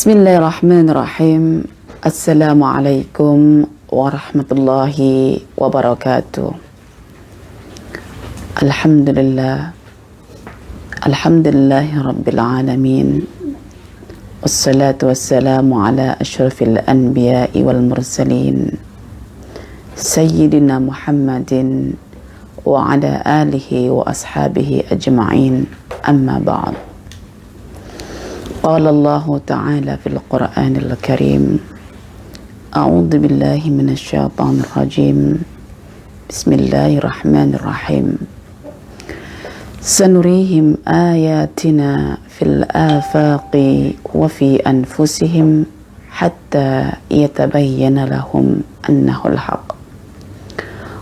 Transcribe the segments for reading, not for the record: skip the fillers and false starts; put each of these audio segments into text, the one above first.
Bismillahirrahmanirrahim. Assalamualaikum warahmatullahi wabarakatuh. Alhamdulillah. Alhamdulillahi rabbil alamin. Wassalatu wassalamu ala asyrafil anbiya'i wal mursalin. Sayyidina Muhammadin wa ala alihi wa ashabihi ajma'in. Amma ba'd. قال الله تعالى في القرآن الكريم أعوذ بالله من الشيطان الرجيم بسم الله الرحمن الرحيم سنريهم آياتنا في الآفاق وفي أنفسهم حتى يتبين لهم أنه الحق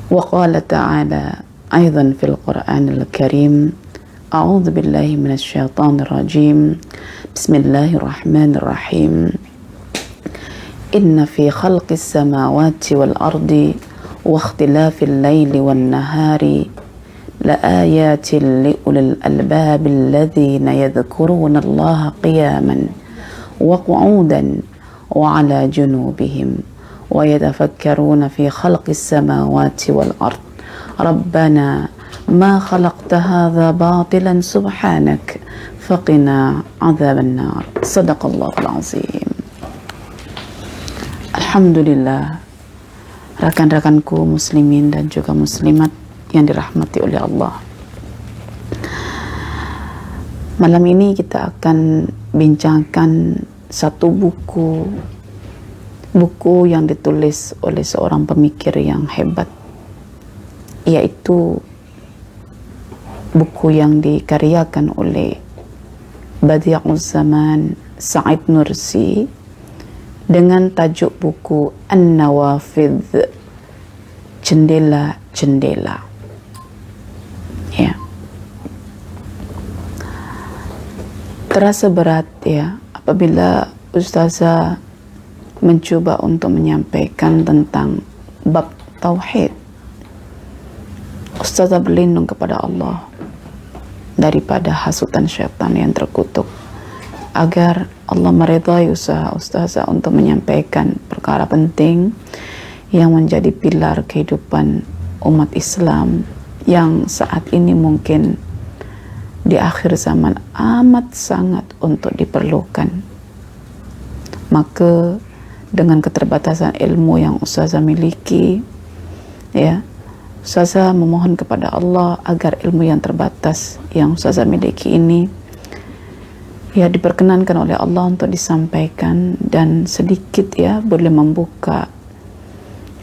وقال تعالى أيضا في القرآن الكريم أعوذ بالله من الشيطان الرجيم بسم الله الرحمن الرحيم إن في خلق السماوات والأرض واختلاف الليل والنهار لآيات لأولي الألباب الذين يذكرون الله قياما وقعودا وعلى جنوبهم ويتفكرون في خلق السماوات والأرض ربنا ما خلقت هذا باطلا سبحانك فقنا عذاب النار صدق الله العظيم. Alhamdulillah, rekan-rekanku muslimin dan juga muslimat yang dirahmati oleh Allah. Malam ini kita akan bincangkan satu buku yang ditulis oleh seorang pemikir yang hebat, yaitu buku yang dikaryakan oleh Badi'uz Zaman Sa'id Nursi dengan tajuk buku An-Nawafidh, jendela-jendela. Ya. Terasa berat ya apabila Ustazah mencoba untuk menyampaikan tentang bab tauhid. Ustazah berlindung kepada Allah daripada hasutan syaitan yang terkutuk, agar Allah meridai usaha Ustazah untuk menyampaikan perkara penting yang menjadi pilar kehidupan umat Islam yang saat ini mungkin di akhir zaman amat sangat untuk diperlukan. Maka dengan keterbatasan ilmu yang Ustazah miliki, ya, Ustazah memohon kepada Allah agar ilmu yang terbatas yang Ustazah miliki ini ya diperkenankan oleh Allah untuk disampaikan, dan sedikit ya boleh membuka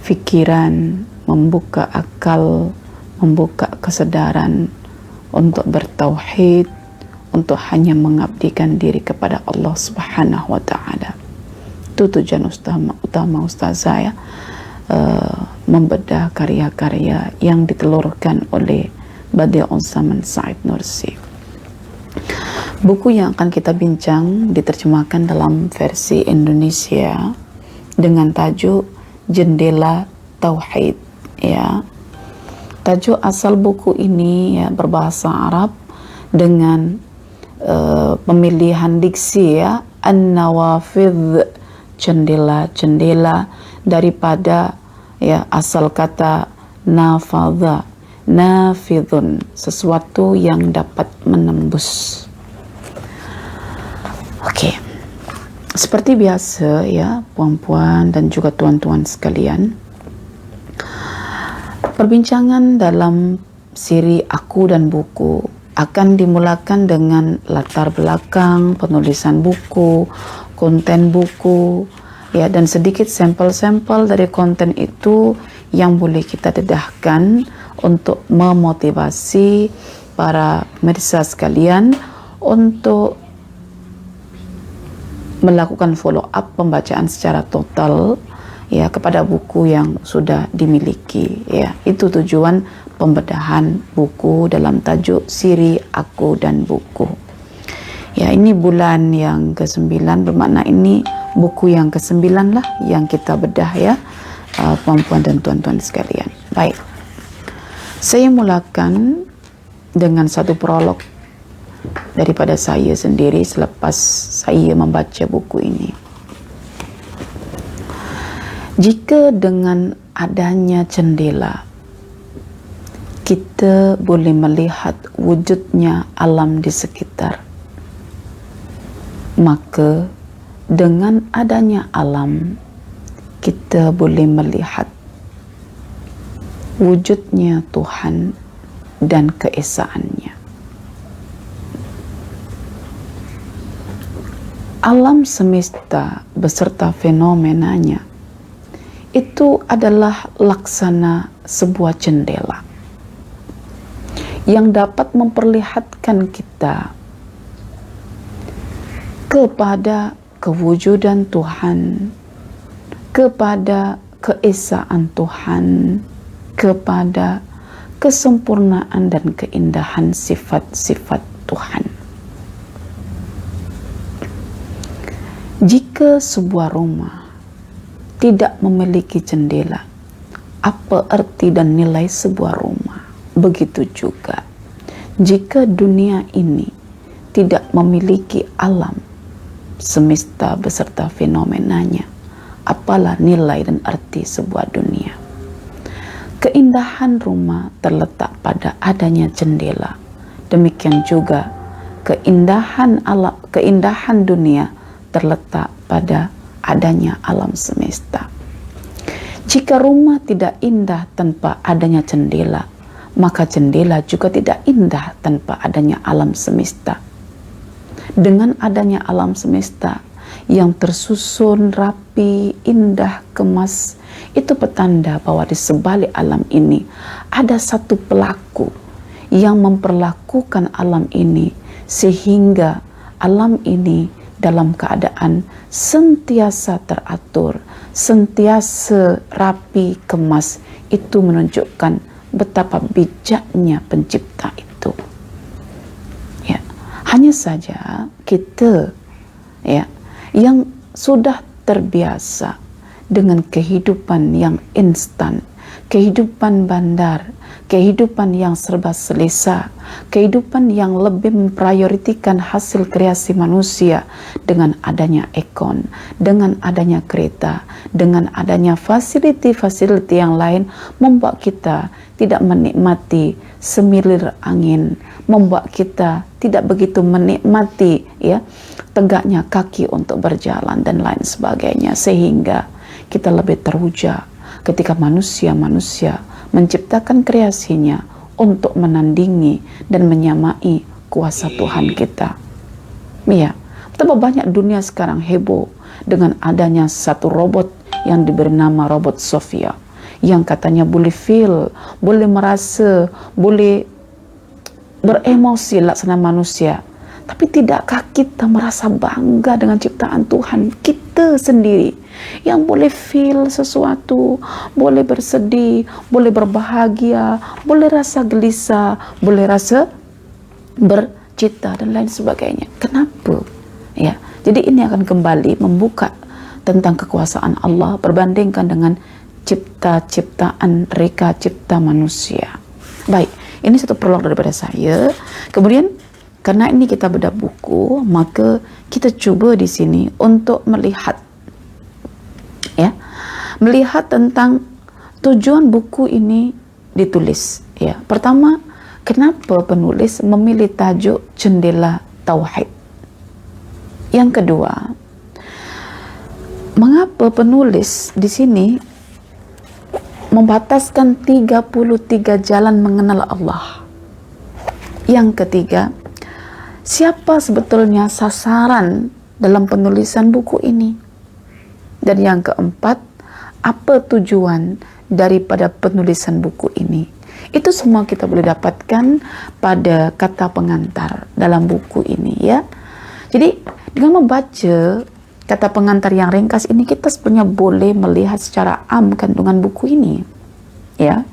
fikiran, membuka akal, membuka kesedaran untuk bertauhid, untuk hanya mengabdikan diri kepada Allah Subhanahu wa taala. Itu tujuan utama Ustazah ya, membedah karya-karya yang ditelurkan oleh Badi'uz Zaman Sa'id Nursi. Buku yang akan kita bincang diterjemahkan dalam versi Indonesia dengan tajuk Jendela Tauhid ya. Tajuk asal buku ini ya berbahasa Arab dengan pemilihan diksi ya, An-Nawafidh, jendela-jendela, daripada ya asal kata nafadha, nafidhun, sesuatu yang dapat menembus. Oke. Seperti biasa ya, puan-puan dan juga tuan-tuan sekalian, perbincangan dalam siri Aku dan Buku akan dimulakan dengan latar belakang penulisan buku, konten buku, ya, dan sedikit sampel-sampel dari konten itu yang boleh kita dedahkan untuk memotivasi para pemirsa sekalian untuk melakukan follow up pembacaan secara total ya kepada buku yang sudah dimiliki ya. Itu tujuan pembedahan buku dalam tajuk siri Aku dan Buku. Ya, ini bulan yang ke-9, bermakna ini buku yang ke-9 lah yang kita bedah ya, puan-puan dan tuan-tuan sekalian. Baik, saya mulakan dengan satu prolog daripada saya sendiri selepas saya membaca buku ini. Jika dengan adanya jendela kita boleh melihat wujudnya alam di sekitar, maka dengan adanya alam kita boleh melihat wujudnya Tuhan dan keesaannya. Alam semesta beserta fenomenanya itu adalah laksana sebuah jendela yang dapat memperlihatkan kita kepada kewujudan Tuhan, kepada keesaan Tuhan, kepada kesempurnaan dan keindahan sifat-sifat Tuhan. Jika sebuah rumah tidak memiliki jendela, apa arti dan nilai sebuah rumah? Begitu juga jika dunia ini tidak memiliki alam semesta beserta fenomenanya, apalah nilai dan arti sebuah dunia? Keindahan rumah terletak pada adanya jendela. Demikian juga keindahan alam, keindahan dunia terletak pada adanya alam semesta. Jika rumah tidak indah tanpa adanya jendela, maka jendela juga tidak indah tanpa adanya alam semesta. Dengan adanya alam semesta yang tersusun rapi, indah, kemas, itu petanda bahwa di sebalik alam ini ada satu pelaku yang memperlakukan alam ini sehingga alam ini dalam keadaan sentiasa teratur, sentiasa rapi, kemas. Itu menunjukkan betapa bijaknya pencipta itu. Ya, hanya saja kita yang sudah terbiasa dengan kehidupan yang instan, kehidupan bandar, kehidupan yang serba selesa, kehidupan yang lebih memprioritaskan hasil kreasi manusia dengan adanya ekon, dengan adanya kereta, dengan adanya fasiliti-fasiliti yang lain, membuat kita tidak menikmati semilir angin, membuat kita tidak begitu menikmati tegaknya kaki untuk berjalan dan lain sebagainya, sehingga kita lebih teruja ketika manusia menciptakan kreasinya untuk menandingi dan menyamai kuasa Tuhan kita. Ya, betapa banyak dunia sekarang heboh dengan adanya satu robot yang diberi nama robot Sophia, yang katanya boleh feel, boleh merasa, boleh beremosi laksana manusia. Tapi tidakkah kita merasa bangga dengan ciptaan Tuhan kita sendiri yang boleh feel sesuatu, boleh bersedih, boleh berbahagia, boleh rasa gelisah, boleh rasa bercita dan lain sebagainya. Kenapa? Ya, jadi ini akan kembali membuka tentang kekuasaan Allah berbandingkan dengan cipta-ciptaan reka cipta manusia. Baik, ini satu prolog daripada saya. Kemudian karena ini kita bedah buku, maka kita cuba di sini untuk melihat tentang tujuan buku ini ditulis. Ya, pertama, kenapa penulis memilih tajuk Jendela Tauhid? Yang kedua, mengapa penulis di sini membataskan 33 jalan mengenal Allah? Yang ketiga, siapa sebetulnya sasaran dalam penulisan buku ini? Dan yang keempat, apa tujuan daripada penulisan buku ini? Itu semua kita boleh dapatkan pada kata pengantar dalam buku ini, ya. Jadi dengan membaca kata pengantar yang ringkas ini, kita sebenarnya boleh melihat secara am kandungan buku ini, ya.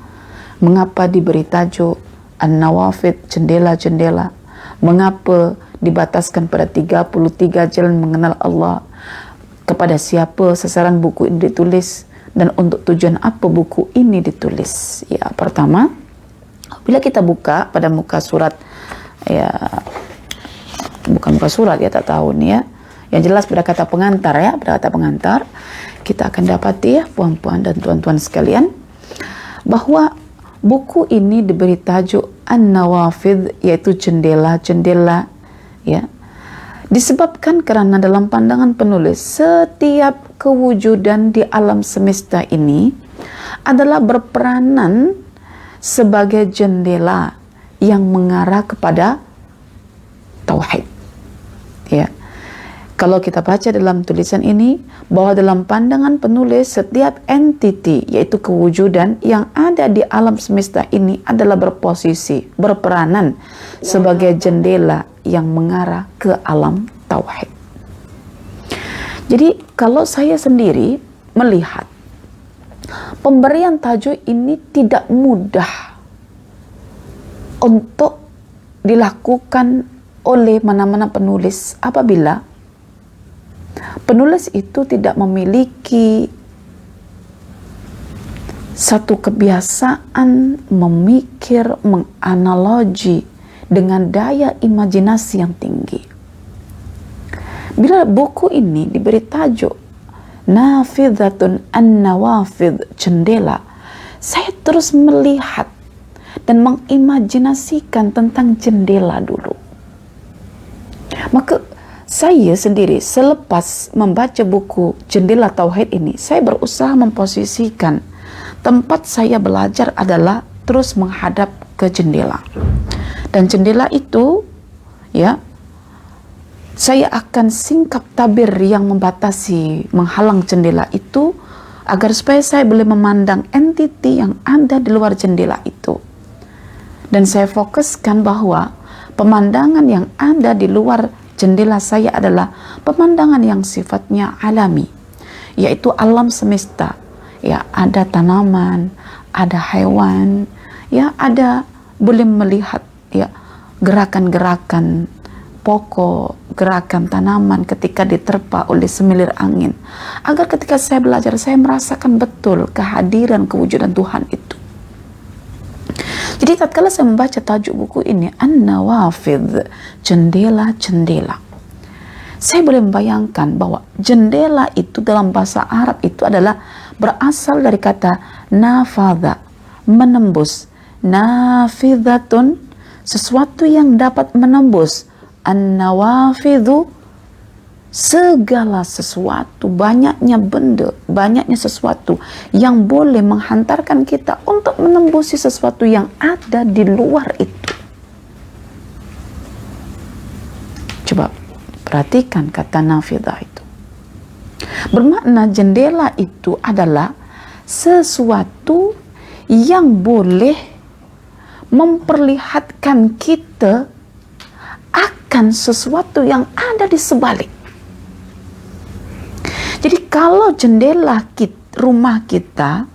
Mengapa diberi tajuk An-Nawafid, jendela-jendela? Mengapa dibataskan pada 33 jalan mengenal Allah? Kepada siapa sasaran buku ini ditulis? Dan untuk tujuan apa buku ini ditulis? Ya, pertama, bila kita buka pada muka surat bukan muka surat ya, tak tahu nih ya. Yang jelas pada kata pengantar ya, pada kata pengantar kita akan dapati ya puan-puan dan tuan-tuan sekalian, bahwa buku ini diberi tajuk An-Nawafidh, yaitu jendela-jendela ya. Disebabkan karena dalam pandangan penulis, setiap kewujudan di alam semesta ini adalah berperanan sebagai jendela yang mengarah kepada tauhid. Ya. Kalau kita baca dalam tulisan ini, bahwa dalam pandangan penulis, setiap entiti, yaitu kewujudan yang ada di alam semesta ini adalah berposisi, berperanan sebagai jendela yang mengarah ke alam tauhid. Jadi kalau saya sendiri melihat pemberian tajuk ini tidak mudah untuk dilakukan oleh mana-mana penulis apabila penulis itu tidak memiliki satu kebiasaan memikir, menganalogi dengan daya imajinasi yang tinggi. Bila buku ini diberi tajuk Nafidhatun An-Nawafidh, jendela, saya terus melihat dan mengimajinasikan tentang jendela dulu. Maka saya sendiri selepas membaca buku Jendela Tauhid ini, saya berusaha memposisikan tempat saya belajar adalah terus menghadap ke jendela. Dan jendela itu, ya, saya akan singkap tabir yang membatasi, menghalang jendela itu, agar supaya saya boleh memandang entiti yang ada di luar jendela itu. Dan saya fokuskan bahwa pemandangan yang ada di luar jendela saya adalah pemandangan yang sifatnya alami, yaitu alam semesta. Ya, ada tanaman, ada hewan, ya, ada boleh melihat ya gerakan-gerakan pokok, gerakan tanaman ketika diterpa oleh semilir angin. Agar ketika saya belajar, saya merasakan betul kehadiran kewujudan Tuhan itu. Jadi tatkala saya membaca tajuk buku ini An-Nawafidh, jendela-jendela, saya boleh membayangkan bahwa jendela itu dalam bahasa Arab itu adalah berasal dari kata nafadha, menembus, nafidhatun, sesuatu yang dapat menembus, an-nawafidhu, segala sesuatu, banyaknya benda, banyaknya sesuatu yang boleh menghantarkan kita untuk menembusi sesuatu yang ada di luar itu. Coba perhatikan kata nafidah itu. Bermakna jendela itu adalah sesuatu yang boleh memperlihatkan kita akan sesuatu yang ada di sebalik. Jadi kalau jendela rumah kita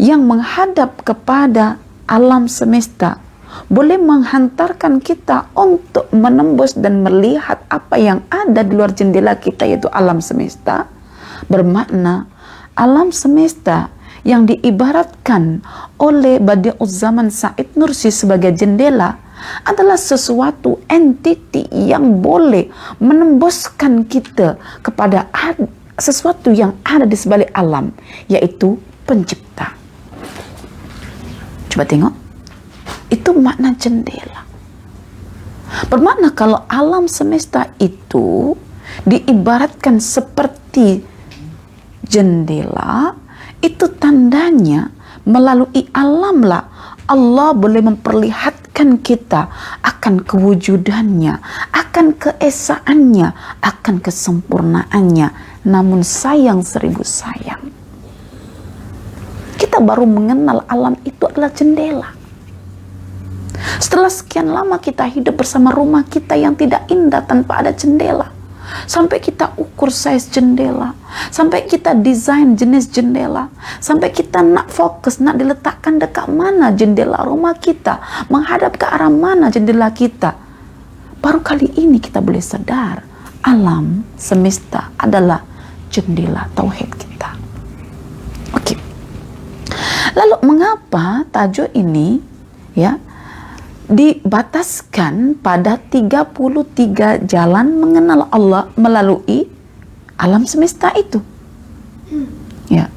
yang menghadap kepada alam semesta boleh menghantarkan kita untuk menembus dan melihat apa yang ada di luar jendela kita, yaitu alam semesta, bermakna alam semesta yang diibaratkan oleh Badi'uzzaman Said Nursi sebagai jendela adalah sesuatu entiti yang boleh menembuskan kita kepada sesuatu yang ada di sebalik alam, yaitu pencipta. Coba tengok, itu makna jendela. Bermakna kalau alam semesta itu diibaratkan seperti jendela, itu tandanya melalui alamlah Allah boleh memperlihatkan kita akan kewujudannya, akan keesaannya, akan kesempurnaannya. Namun sayang seribu sayang, kita baru mengenal alam itu adalah jendela. Setelah sekian lama kita hidup bersama rumah kita yang tidak indah tanpa ada jendela, sampai kita ukur size jendela, sampai kita desain jenis jendela, sampai kita nak fokus, nak diletakkan dekat mana jendela rumah kita, menghadap ke arah mana jendela kita. Baru kali ini kita boleh sadar alam semesta adalah jendela tauhid kita. Oke. Lalu mengapa tajuk ini ya dibataskan pada 33 jalan mengenal Allah melalui alam semesta itu. Ya.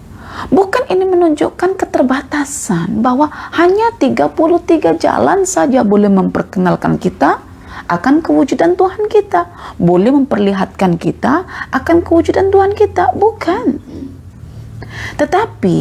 Bukan ini menunjukkan keterbatasan bahwa hanya 33 jalan saja boleh memperkenalkan kita akan kewujudan Tuhan kita, boleh memperlihatkan kita akan kewujudan Tuhan kita. Bukan. Tetapi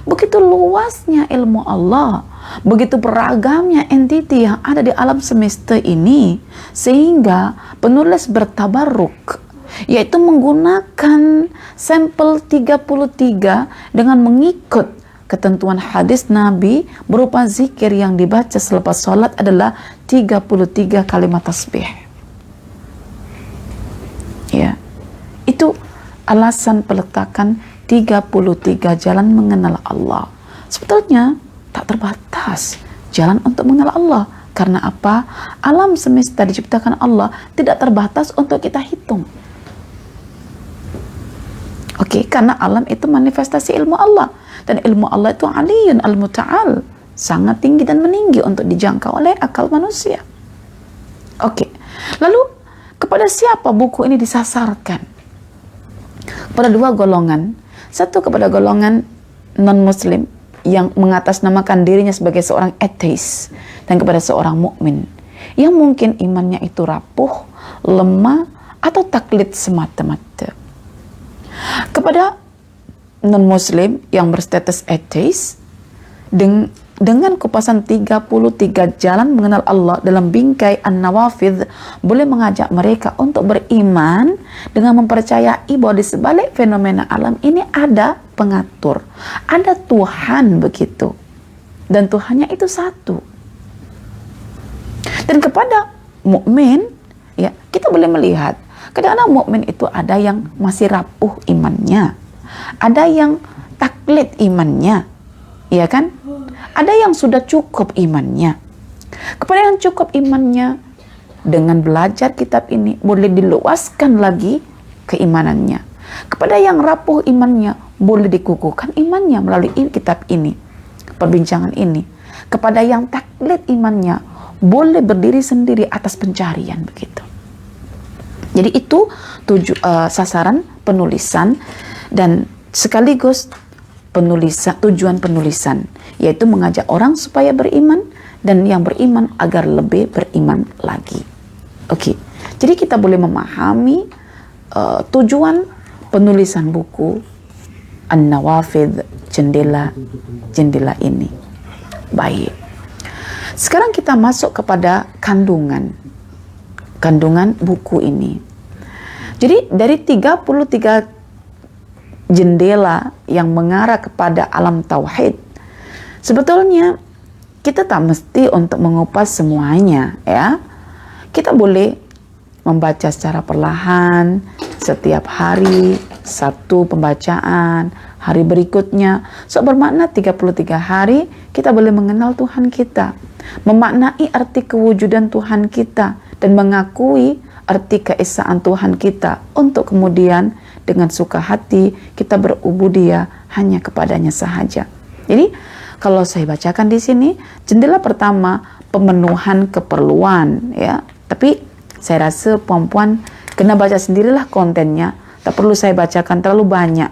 begitu luasnya ilmu Allah, begitu beragamnya entiti yang ada di alam semesta ini, sehingga penulis bertabarruk, yaitu menggunakan sampel 33 dengan mengikut ketentuan hadis Nabi berupa zikir yang dibaca selepas sholat adalah 33 kalimat tasbih. Ya, itu alasan peletakan 33 jalan mengenal Allah. Sebetulnya tak terbatas jalan untuk mengenal Allah. Karena apa? Alam semesta diciptakan Allah tidak terbatas untuk kita hitung. Oke, karena alam itu manifestasi ilmu Allah. Dan ilmu Allah itu aliyun al-muta'al. Sangat tinggi dan meninggi untuk dijangkau oleh akal manusia. Oke, lalu kepada siapa buku ini disasarkan? Kepada dua golongan. Satu kepada golongan non-muslim yang mengatasnamakan dirinya sebagai seorang ateis. Dan kepada seorang mukmin yang mungkin imannya itu rapuh, lemah, atau taklid semata-mata. Kepada non-muslim yang berstatus ateis, dengan kupasan 33 jalan mengenal Allah dalam bingkai An-Nawafidh, boleh mengajak mereka untuk beriman dengan mempercayai bahwa di sebalik fenomena alam ini ada pengatur, ada Tuhan begitu, dan Tuhannya itu satu. Dan kepada mukmin, ya, kita boleh melihat kadang-kadang mukmin itu ada yang masih rapuh imannya, ada yang taklid imannya, ya kan? Ada yang sudah cukup imannya. Kepada yang cukup imannya, dengan belajar kitab ini boleh diluaskan lagi keimanannya. Kepada yang rapuh imannya, boleh dikukuhkan imannya melalui kitab ini, perbincangan ini. Kepada yang taklid imannya, boleh berdiri sendiri atas pencarian begitu. Jadi itu sasaran penulisan dan sekaligus tujuan penulisan, yaitu mengajak orang supaya beriman dan yang beriman agar lebih beriman lagi. Oke, jadi kita boleh memahami tujuan penulisan buku An-Nawafidh, jendela ini. Baik. Sekarang kita masuk kepada kandungan buku ini. Jadi dari 33 jendela yang mengarah kepada alam tauhid, sebetulnya kita tak mesti untuk mengupas semuanya, ya. Kita boleh membaca secara perlahan setiap hari, satu pembacaan, hari berikutnya. So bermakna 33 hari kita boleh mengenal Tuhan kita, memaknai arti kewujudan Tuhan kita, dan mengakui arti keesaan Tuhan kita, untuk kemudian dengan suka hati kita berubudiyah hanya kepadanya sahaja. Jadi kalau saya bacakan di sini, jendela pertama pemenuhan keperluan, ya. Tapi saya rasa puan-puan kena baca sendirilah kontennya, tak perlu saya bacakan terlalu banyak.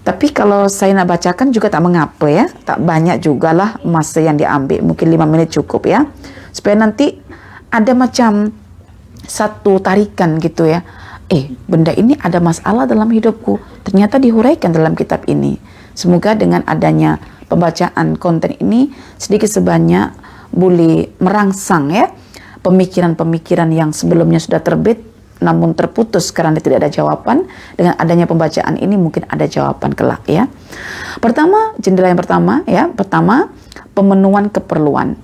Tapi kalau saya nak bacakan juga tak mengapa, ya. Tak banyak jugalah masa yang diambil, mungkin 5 menit cukup, ya. Supaya nanti ada macam satu tarikan gitu, ya. Benda ini ada masalah dalam hidupku, ternyata dihuraikan dalam kitab ini. Semoga dengan adanya pembacaan konten ini sedikit sebanyak boleh merangsang, ya, pemikiran-pemikiran yang sebelumnya sudah terbit namun terputus karena tidak ada jawaban. Dengan adanya pembacaan ini mungkin ada jawaban kelak, ya. Pertama, jendela yang pertama, ya, pertama pemenuhan keperluan,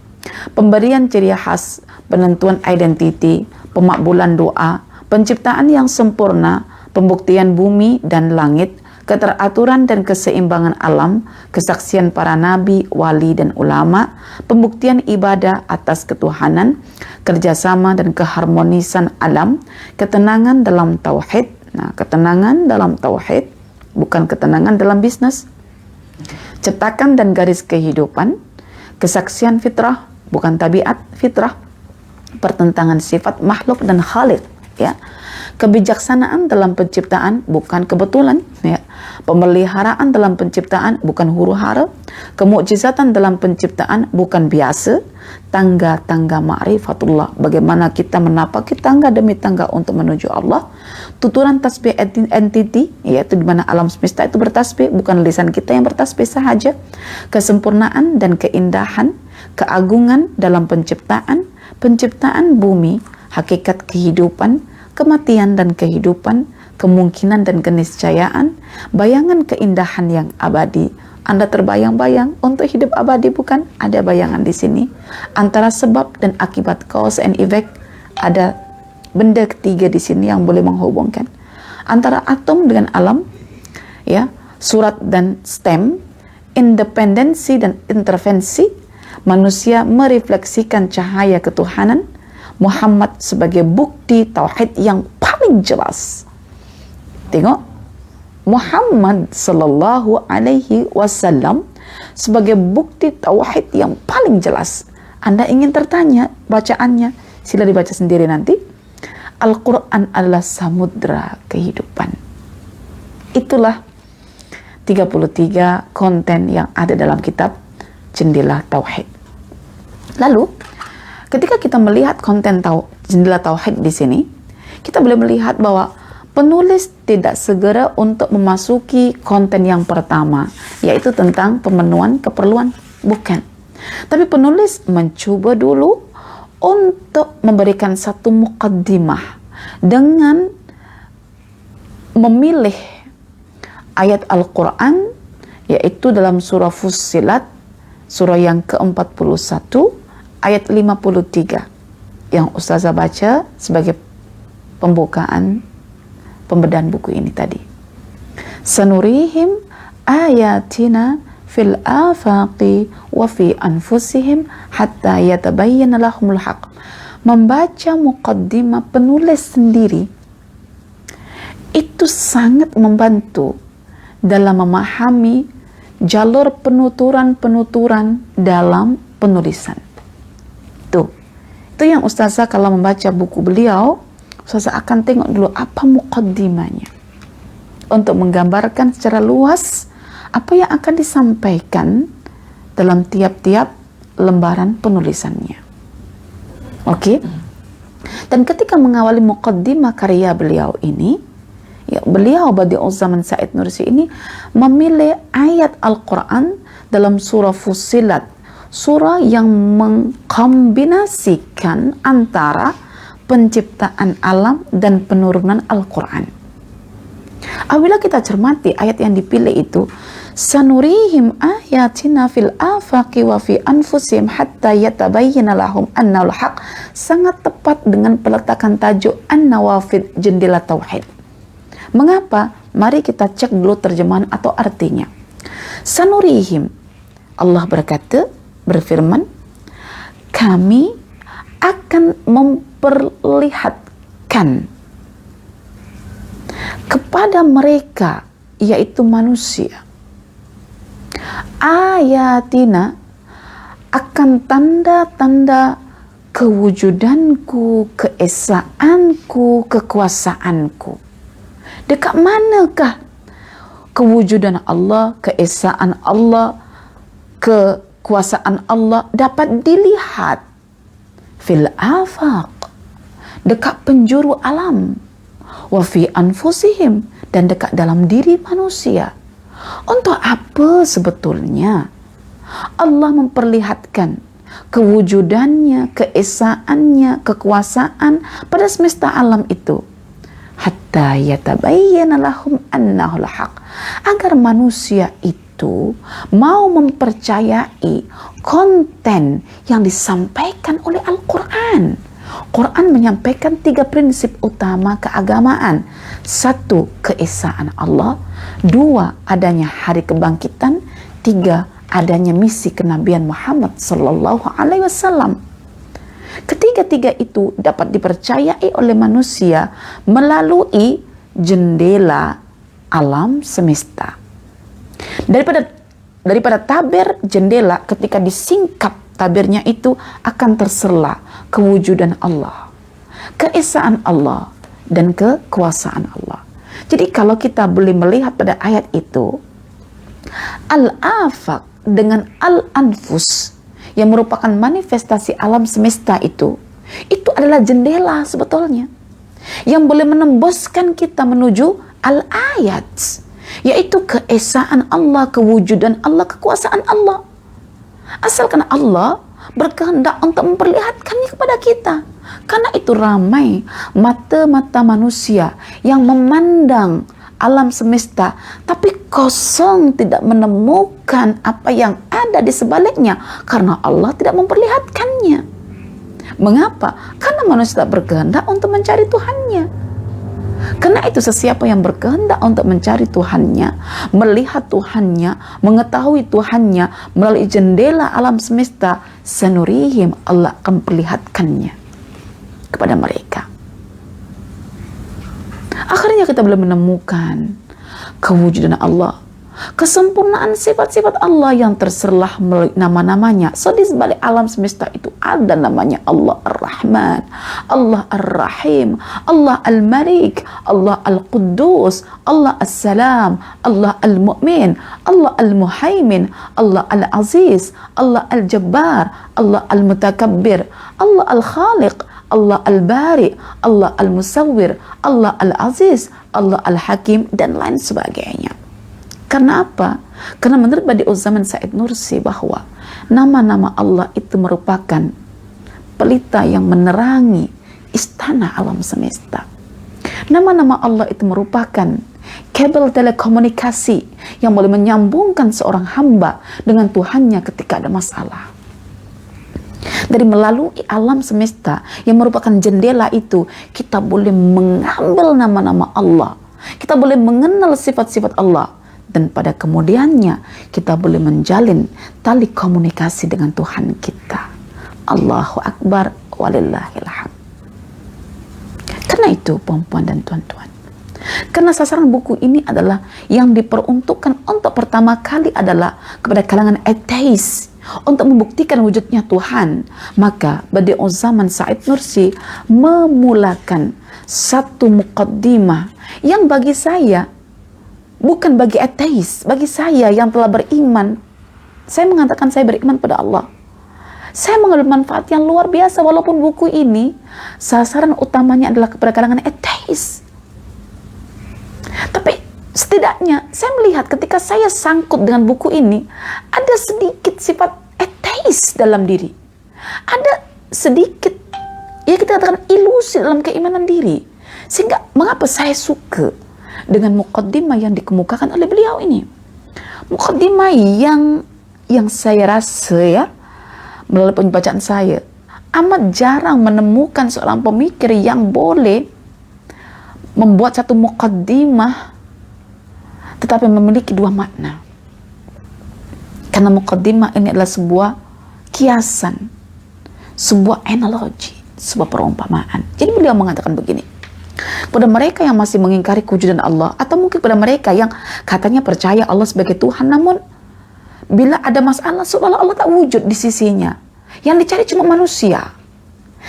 pemberian ciri khas, penentuan identiti, pemakbulan doa, penciptaan yang sempurna, pembuktian bumi dan langit, keteraturan dan keseimbangan alam, kesaksian para nabi, wali dan ulama, pembuktian ibadah atas ketuhanan, kerjasama dan keharmonisan alam, ketenangan dalam tauhid. Nah, ketenangan dalam tauhid, bukan ketenangan dalam bisnis. Cetakan dan garis kehidupan, kesaksian fitrah, bukan tabiat, fitrah, pertentangan sifat makhluk dan khaliq, ya. Kebijaksanaan dalam penciptaan bukan kebetulan, ya. Pemeliharaan dalam penciptaan bukan huru-hara, kemukjizatan dalam penciptaan bukan biasa, tangga-tangga ma'rifatullah, bagaimana kita menapaki tangga demi tangga untuk menuju Allah, tuturan tasbih entity, yaitu di mana alam semesta itu bertasbih, bukan lisan kita yang bertasbih sahaja, kesempurnaan dan keindahan, keagungan dalam penciptaan bumi, hakikat kehidupan, kematian dan kehidupan, kemungkinan dan keniscayaan, bayangan keindahan yang abadi. Anda terbayang-bayang untuk hidup abadi, bukan? Ada bayangan di sini. Antara sebab dan akibat, cause and effect, ada benda ketiga di sini yang boleh menghubungkan. Antara atom dengan alam, ya, surat dan stem, independensi dan intervensi, manusia merefleksikan cahaya ketuhanan, Muhammad sebagai bukti tauhid yang paling jelas. Tengok, Muhammad sallallahu alaihi wasallam sebagai bukti tauhid yang paling jelas. Anda ingin tertanya bacaannya, sila dibaca sendiri nanti. Al-Quran adalah samudra kehidupan. Itulah 33 konten yang ada dalam kitab Jendela Tauhid. Lalu, ketika kita melihat konten Jendela Tauhid di sini, kita boleh melihat bahwa penulis tidak segera untuk memasuki konten yang pertama, yaitu tentang pemenuhan keperluan. Bukan. Tapi penulis mencoba dulu untuk memberikan satu muqaddimah dengan memilih ayat Al-Quran, yaitu dalam surah Fussilat, surah yang ke-41, ayat 53, yang Ustazah baca sebagai pembukaan pembedahan buku ini tadi. Sanurihim ayatina fil afaqi wa fi anfusihim hatta yatabayyana lahumul haq. Membaca muqaddimah penulis sendiri itu sangat membantu dalam memahami jalur penuturan-penuturan dalam penulisan. Itu yang Ustazah kalau membaca buku beliau, Ustazah akan tengok dulu apa muqaddimahnya, untuk menggambarkan secara luas apa yang akan disampaikan dalam tiap-tiap lembaran penulisannya. Oke? Dan ketika mengawali muqaddimah karya beliau ini, ya, beliau Badi'uzzaman Said Nursi ini memilih ayat Al-Quran dalam surah Fussilat, surah yang mengkombinasikan antara penciptaan alam dan penurunan Al-Quran. Apabila kita cermati ayat yang dipilih itu, sanurihim ayatina fil afaqi wa fi anfusihim hatta yatabayyana lahum annal haq, sangat tepat dengan peletakan tajuk An-Nawafid Jendela Tauhid. Mengapa? Mari kita cek dulu terjemahan atau artinya. Sanurihim, Allah berfirman, kami akan memperlihatkan kepada mereka, yaitu manusia, ayatina, akan tanda-tanda kewujudanku, keesaanku, kekuasaanku. Dekat manakah kewujudan Allah, keesaan Allah, kekuasaan Allah dapat dilihat? Fil afaq, dekat penjuru alam, wa fi anfusihim, dan dekat dalam diri manusia. Untuk apa sebetulnya Allah memperlihatkan kewujudannya, keesaannya, kekuasaan pada semesta alam itu? Hatta yatabayyana lahum annahul haq, agar manusia itu mau mempercayai konten yang disampaikan oleh Al-Quran. Quran menyampaikan 3 prinsip utama keagamaan. 1, keesaan Allah. 2, adanya hari kebangkitan. 3, adanya misi kenabian Muhammad sallallahu alaihi wasallam. Ketiga-tiga itu dapat dipercayai oleh manusia melalui jendela alam semesta. Daripada tabir jendela ketika disingkap tabirnya itu akan tersela kewujudan Allah, keesaan Allah, dan kekuasaan Allah. Jadi kalau kita boleh melihat pada ayat itu, al-afaq dengan al-anfus yang merupakan manifestasi alam semesta itu adalah jendela sebetulnya yang boleh menembuskan kita menuju al-ayat, yaitu keesaan Allah, kewujudan Allah, kekuasaan Allah. Asalkan Allah berkehendak untuk memperlihatkannya kepada kita. Karena itu ramai mata-mata manusia yang memandang alam semesta, tapi kosong, tidak menemukan apa yang ada di sebaliknya, karena Allah tidak memperlihatkannya. Mengapa? Karena manusia tak berkehendak untuk mencari Tuhannya. Karena itu sesiapa yang berkehendak untuk mencari Tuhannya, melihat Tuhannya, mengetahui Tuhannya melalui jendela alam semesta, sanurihim, Allah akan perlihatkannya kepada mereka. Akhirnya kita boleh menemukan kewujudan Allah, kesempurnaan sifat-sifat Allah yang terserlah melalui nama-namanya. So di sebalik alam semesta itu ada namanya Allah Ar-Rahman, Allah Ar-Rahim, Allah Al-Malik, Allah Al-Quddus, Allah As-Salam, Allah Al-Mu'min, Allah Al-Muhaimin, Allah Al-Aziz, Allah Al-Jabbar, Allah Al-Mutakabbir, Allah Al-Khaliq, Allah Al-Bari, Allah Al-Musawwir, Allah Al-Aziz, Allah Al-Hakim, dan lain sebagainya. Karena apa? Karena menurut Badi'uz Zaman Said Nursi bahwa nama-nama Allah itu merupakan pelita yang menerangi istana alam semesta. Nama-nama Allah itu merupakan kabel telekomunikasi yang boleh menyambungkan seorang hamba dengan Tuhannya ketika ada masalah. Dari melalui alam semesta yang merupakan jendela itu, kita boleh mengambil nama-nama Allah, kita boleh mengenal sifat-sifat Allah, dan pada kemudiannya kita boleh menjalin tali komunikasi dengan Tuhan kita. Allahu Akbar, walillahil hamd. Karena itu perempuan dan tuan-tuan, karena sasaran buku ini adalah yang diperuntukkan untuk pertama kali adalah kepada kalangan ateis, untuk membuktikan wujudnya Tuhan, maka Badi'uz Zaman Said Nursi memulakan satu muqaddimah yang bagi saya, bukan bagi ateis, bagi saya yang telah beriman, saya mengatakan saya beriman pada Allah, saya mengambil manfaat yang luar biasa. Walaupun buku ini sasaran utamanya adalah kepada kalangan ateis, tapi setidaknya saya melihat ketika saya sangkut dengan buku ini, ada sedikit sifat ateis dalam diri, ada sedikit, ya kita katakan ilusi dalam keimanan diri. Sehingga mengapa saya suka dengan muqaddimah yang dikemukakan oleh beliau ini, muqaddimah yang saya rasa, ya, melalui pembacaan saya, amat jarang menemukan seorang pemikir yang boleh membuat satu muqaddimah tetapi memiliki dua makna. Karena muqaddimah ini adalah sebuah kiasan, sebuah analogi, sebuah perumpamaan. Jadi beliau mengatakan begini, kepada mereka yang masih mengingkari kewujudan Allah, atau mungkin kepada mereka yang katanya percaya Allah sebagai Tuhan, namun bila ada masalah seolah Allah tak wujud di sisinya, yang dicari cuma manusia,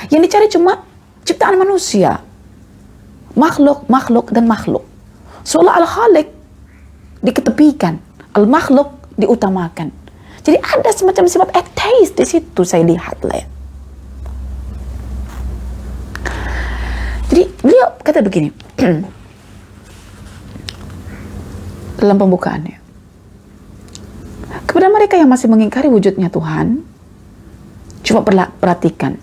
yang dicari cuma ciptaan manusia, makhluk dan makhluk, seolah Al-Khaliq diketepikan, Al-Makhluk diutamakan. Jadi ada semacam sifat ateis di situ, saya lihat lah, ya. Jadi beliau kata begini dalam pembukaannya, kepada mereka yang masih mengingkari wujudnya Tuhan, coba perhatikan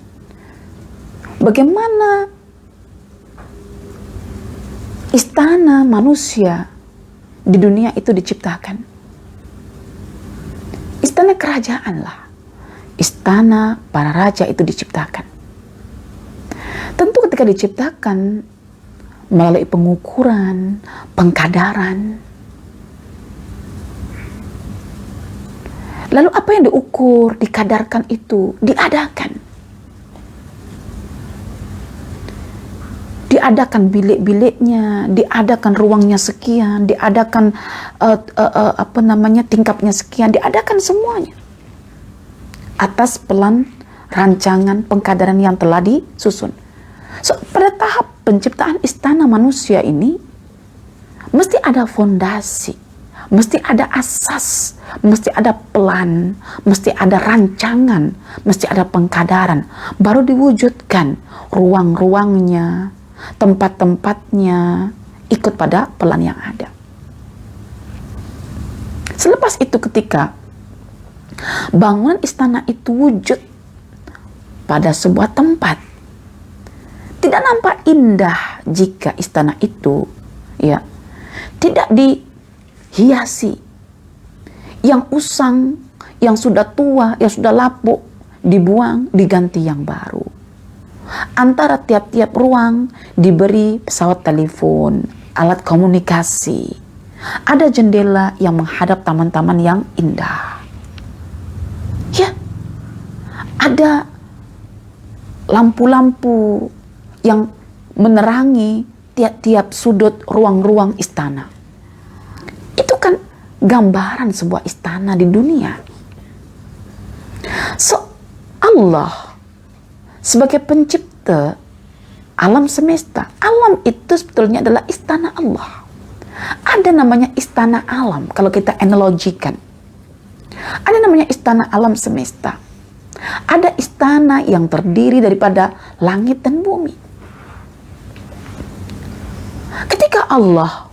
bagaimana istana manusia di dunia itu diciptakan. Istana kerajaan lah, istana para raja itu diciptakan. Tentu ketika diciptakan melalui pengukuran, pengkadaran. Lalu apa yang diukur, dikadarkan itu diadakan. Diadakan bilik-biliknya, diadakan ruangnya sekian, diadakan tingkapnya sekian, diadakan semuanya. atas pelan rancangan pengkaderan yang telah disusun. So, pada tahap penciptaan istana manusia ini, mesti ada fondasi, mesti ada asas, mesti ada plan, mesti ada rancangan, mesti ada pengkaderan, baru diwujudkan ruang-ruangnya, tempat-tempatnya, ikut pada plan yang ada. Selepas itu, ketika bangunan istana itu wujud pada sebuah tempat, tidak nampak indah jika istana itu ya tidak dihiasi, yang usang, yang sudah tua, yang sudah lapuk dibuang, diganti yang baru. Antara tiap-tiap ruang diberi pesawat telepon, alat komunikasi, ada jendela yang menghadap taman-taman yang indah. Ya, ada lampu-lampu yang menerangi tiap-tiap sudut ruang-ruang istana. Itu kan gambaran sebuah istana di dunia. So, Allah sebagai pencipta alam semesta, alam itu sebetulnya adalah istana Allah. Ada namanya istana alam kalau kita analogikan. Ada namanya istana alam semesta. Ada istana yang terdiri daripada langit dan bumi. Ketika Allah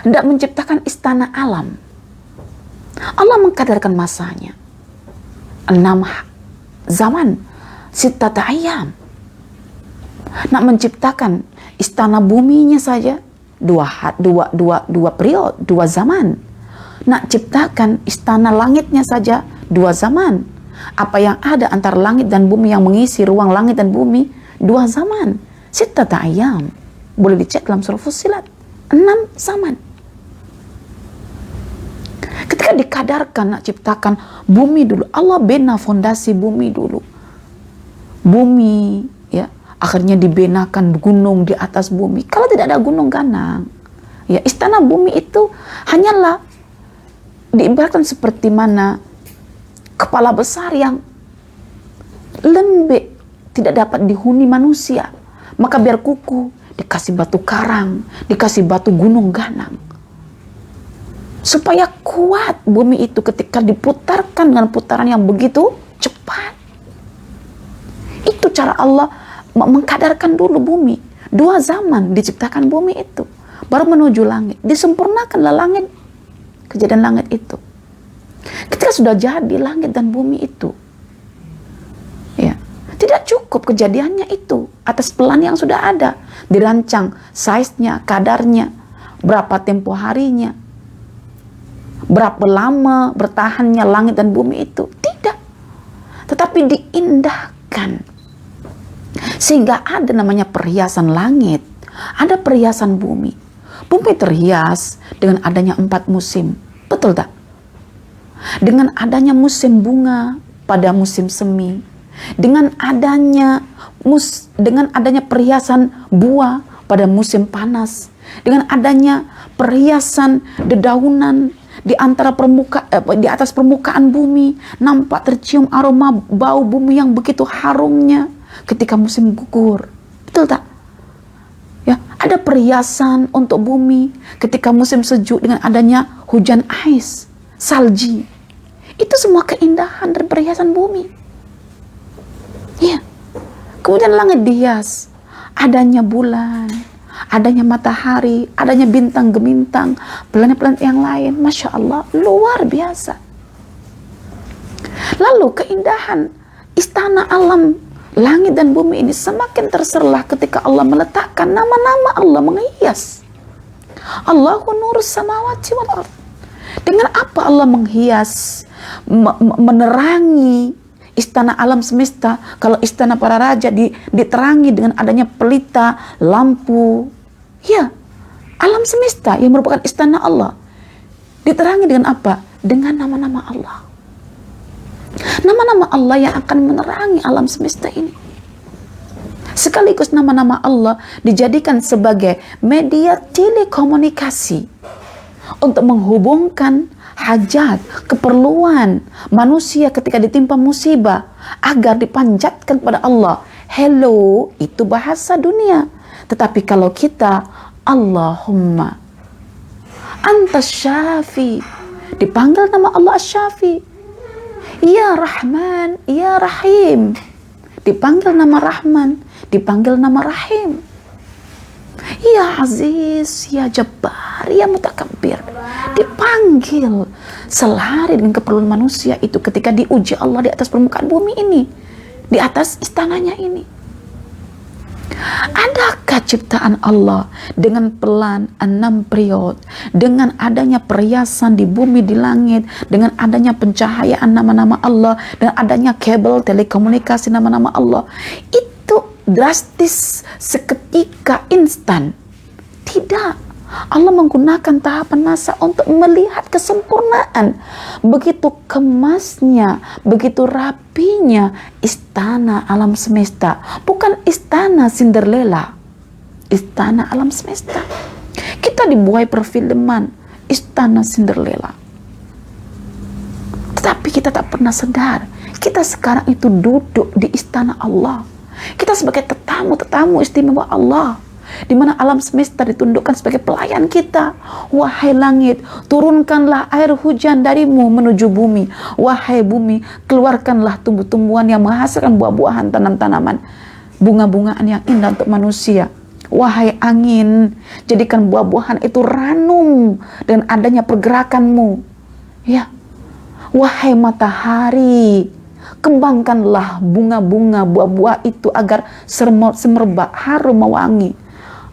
hendak menciptakan istana alam, Allah mengkadarkan masanya 6 zaman, 6 ayam. Nak menciptakan istana buminya saja dua periode, 2 zaman. Nak ciptakan istana langitnya saja 2 zaman. Apa yang ada antara langit dan bumi, yang mengisi ruang langit dan bumi, 2 zaman. 6 ayam. Boleh dicek dalam surah Fussilat. 6 zaman. Ketika dikadarkan nak ciptakan bumi dulu, Allah bina fondasi bumi dulu. Bumi, ya, akhirnya dibenakan gunung di atas bumi. Kalau tidak ada gunung ganang, ya, istana bumi itu hanyalah diibaratkan seperti mana kepala besar yang lembek, tidak dapat dihuni manusia. Maka biar kuku, dikasih batu karang, dikasih batu gunung ganang. Supaya kuat bumi itu ketika diputarkan dengan putaran yang begitu cepat. Itu cara Allah mengkadarkan dulu bumi. 2 zaman diciptakan bumi itu. Baru menuju langit. Disempurnakanlah langit, kejadian langit itu. Ketika sudah jadi langit dan bumi itu, ya, tidak cukup kejadiannya itu atas plan yang sudah ada, dirancang size-nya, kadarnya, berapa tempo harinya, berapa lama bertahannya langit dan bumi itu. Tidak, tetapi diindahkan sehingga ada namanya perhiasan langit, ada perhiasan bumi. Bumi terhias dengan adanya 4 musim, betul tak? Dengan adanya musim bunga pada musim semi, dengan adanya perhiasan buah pada musim panas, dengan adanya perhiasan dedaunan di atas permukaan bumi, nampak tercium aroma bau bumi yang begitu harumnya ketika musim gugur. Betul tak? Ya, ada perhiasan untuk bumi ketika musim sejuk dengan adanya hujan ais, salji. Itu semua keindahan dan perhiasan bumi. Ya. Kemudian langit dihias, adanya bulan, adanya matahari, adanya bintang gemintang, planet-planet yang lain. Masya Allah, luar biasa. Lalu keindahan istana alam langit dan bumi ini semakin terserlah ketika Allah meletakkan nama-nama Allah menghias. Allahu nurus samawati wal ardh. Dengan apa Allah menghias, menerangi istana alam semesta? Kalau istana para raja diterangi dengan adanya pelita, lampu. Ya, alam semesta yang merupakan istana Allah diterangi dengan apa? Dengan nama-nama Allah. Nama-nama Allah yang akan menerangi alam semesta ini. Sekaligus nama-nama Allah dijadikan sebagai media telekomunikasi untuk menghubungkan hajat, keperluan manusia ketika ditimpa musibah agar dipanjatkan kepada Allah. Hello, itu bahasa dunia. Tetapi kalau kita Allahumma Antas Syafi, dipanggil nama Allah Asy-Syafi. Ya Rahman, Ya Rahim, dipanggil nama Rahman, dipanggil nama Rahim. Ya Aziz, Ya Jabbar, Ya Mutakabbir, dipanggil selari dengan keperluan manusia itu ketika diuji Allah di atas permukaan bumi ini, di atas istananya ini. Adakah ciptaan Allah dengan pelan 6 period, dengan adanya perhiasan di bumi, di langit, dengan adanya pencahayaan nama-nama Allah, dan adanya kabel telekomunikasi nama-nama Allah, itu drastis seketika instan? Tidak. Allah menggunakan tahapan masa untuk melihat kesempurnaan. Begitu kemasnya, begitu rapinya istana alam semesta. Bukan istana Cinderella, istana alam semesta. Kita dibuai perfilman istana Cinderella, tetapi kita tak pernah sadar kita sekarang itu duduk di istana Allah. Kita sebagai tetamu istimewa Allah, di mana alam semesta ditundukkan sebagai pelayan kita. Wahai langit, turunkanlah air hujan darimu menuju bumi. Wahai bumi, keluarkanlah tumbuh-tumbuhan yang menghasilkan buah-buahan, tanam-tanaman, bunga-bungaan yang indah untuk manusia. Wahai angin, jadikan buah-buahan itu ranum dan adanya pergerakanmu. Ya. Wahai matahari, kembangkanlah bunga-bunga buah-buah itu agar semerbak, harum, mewangi.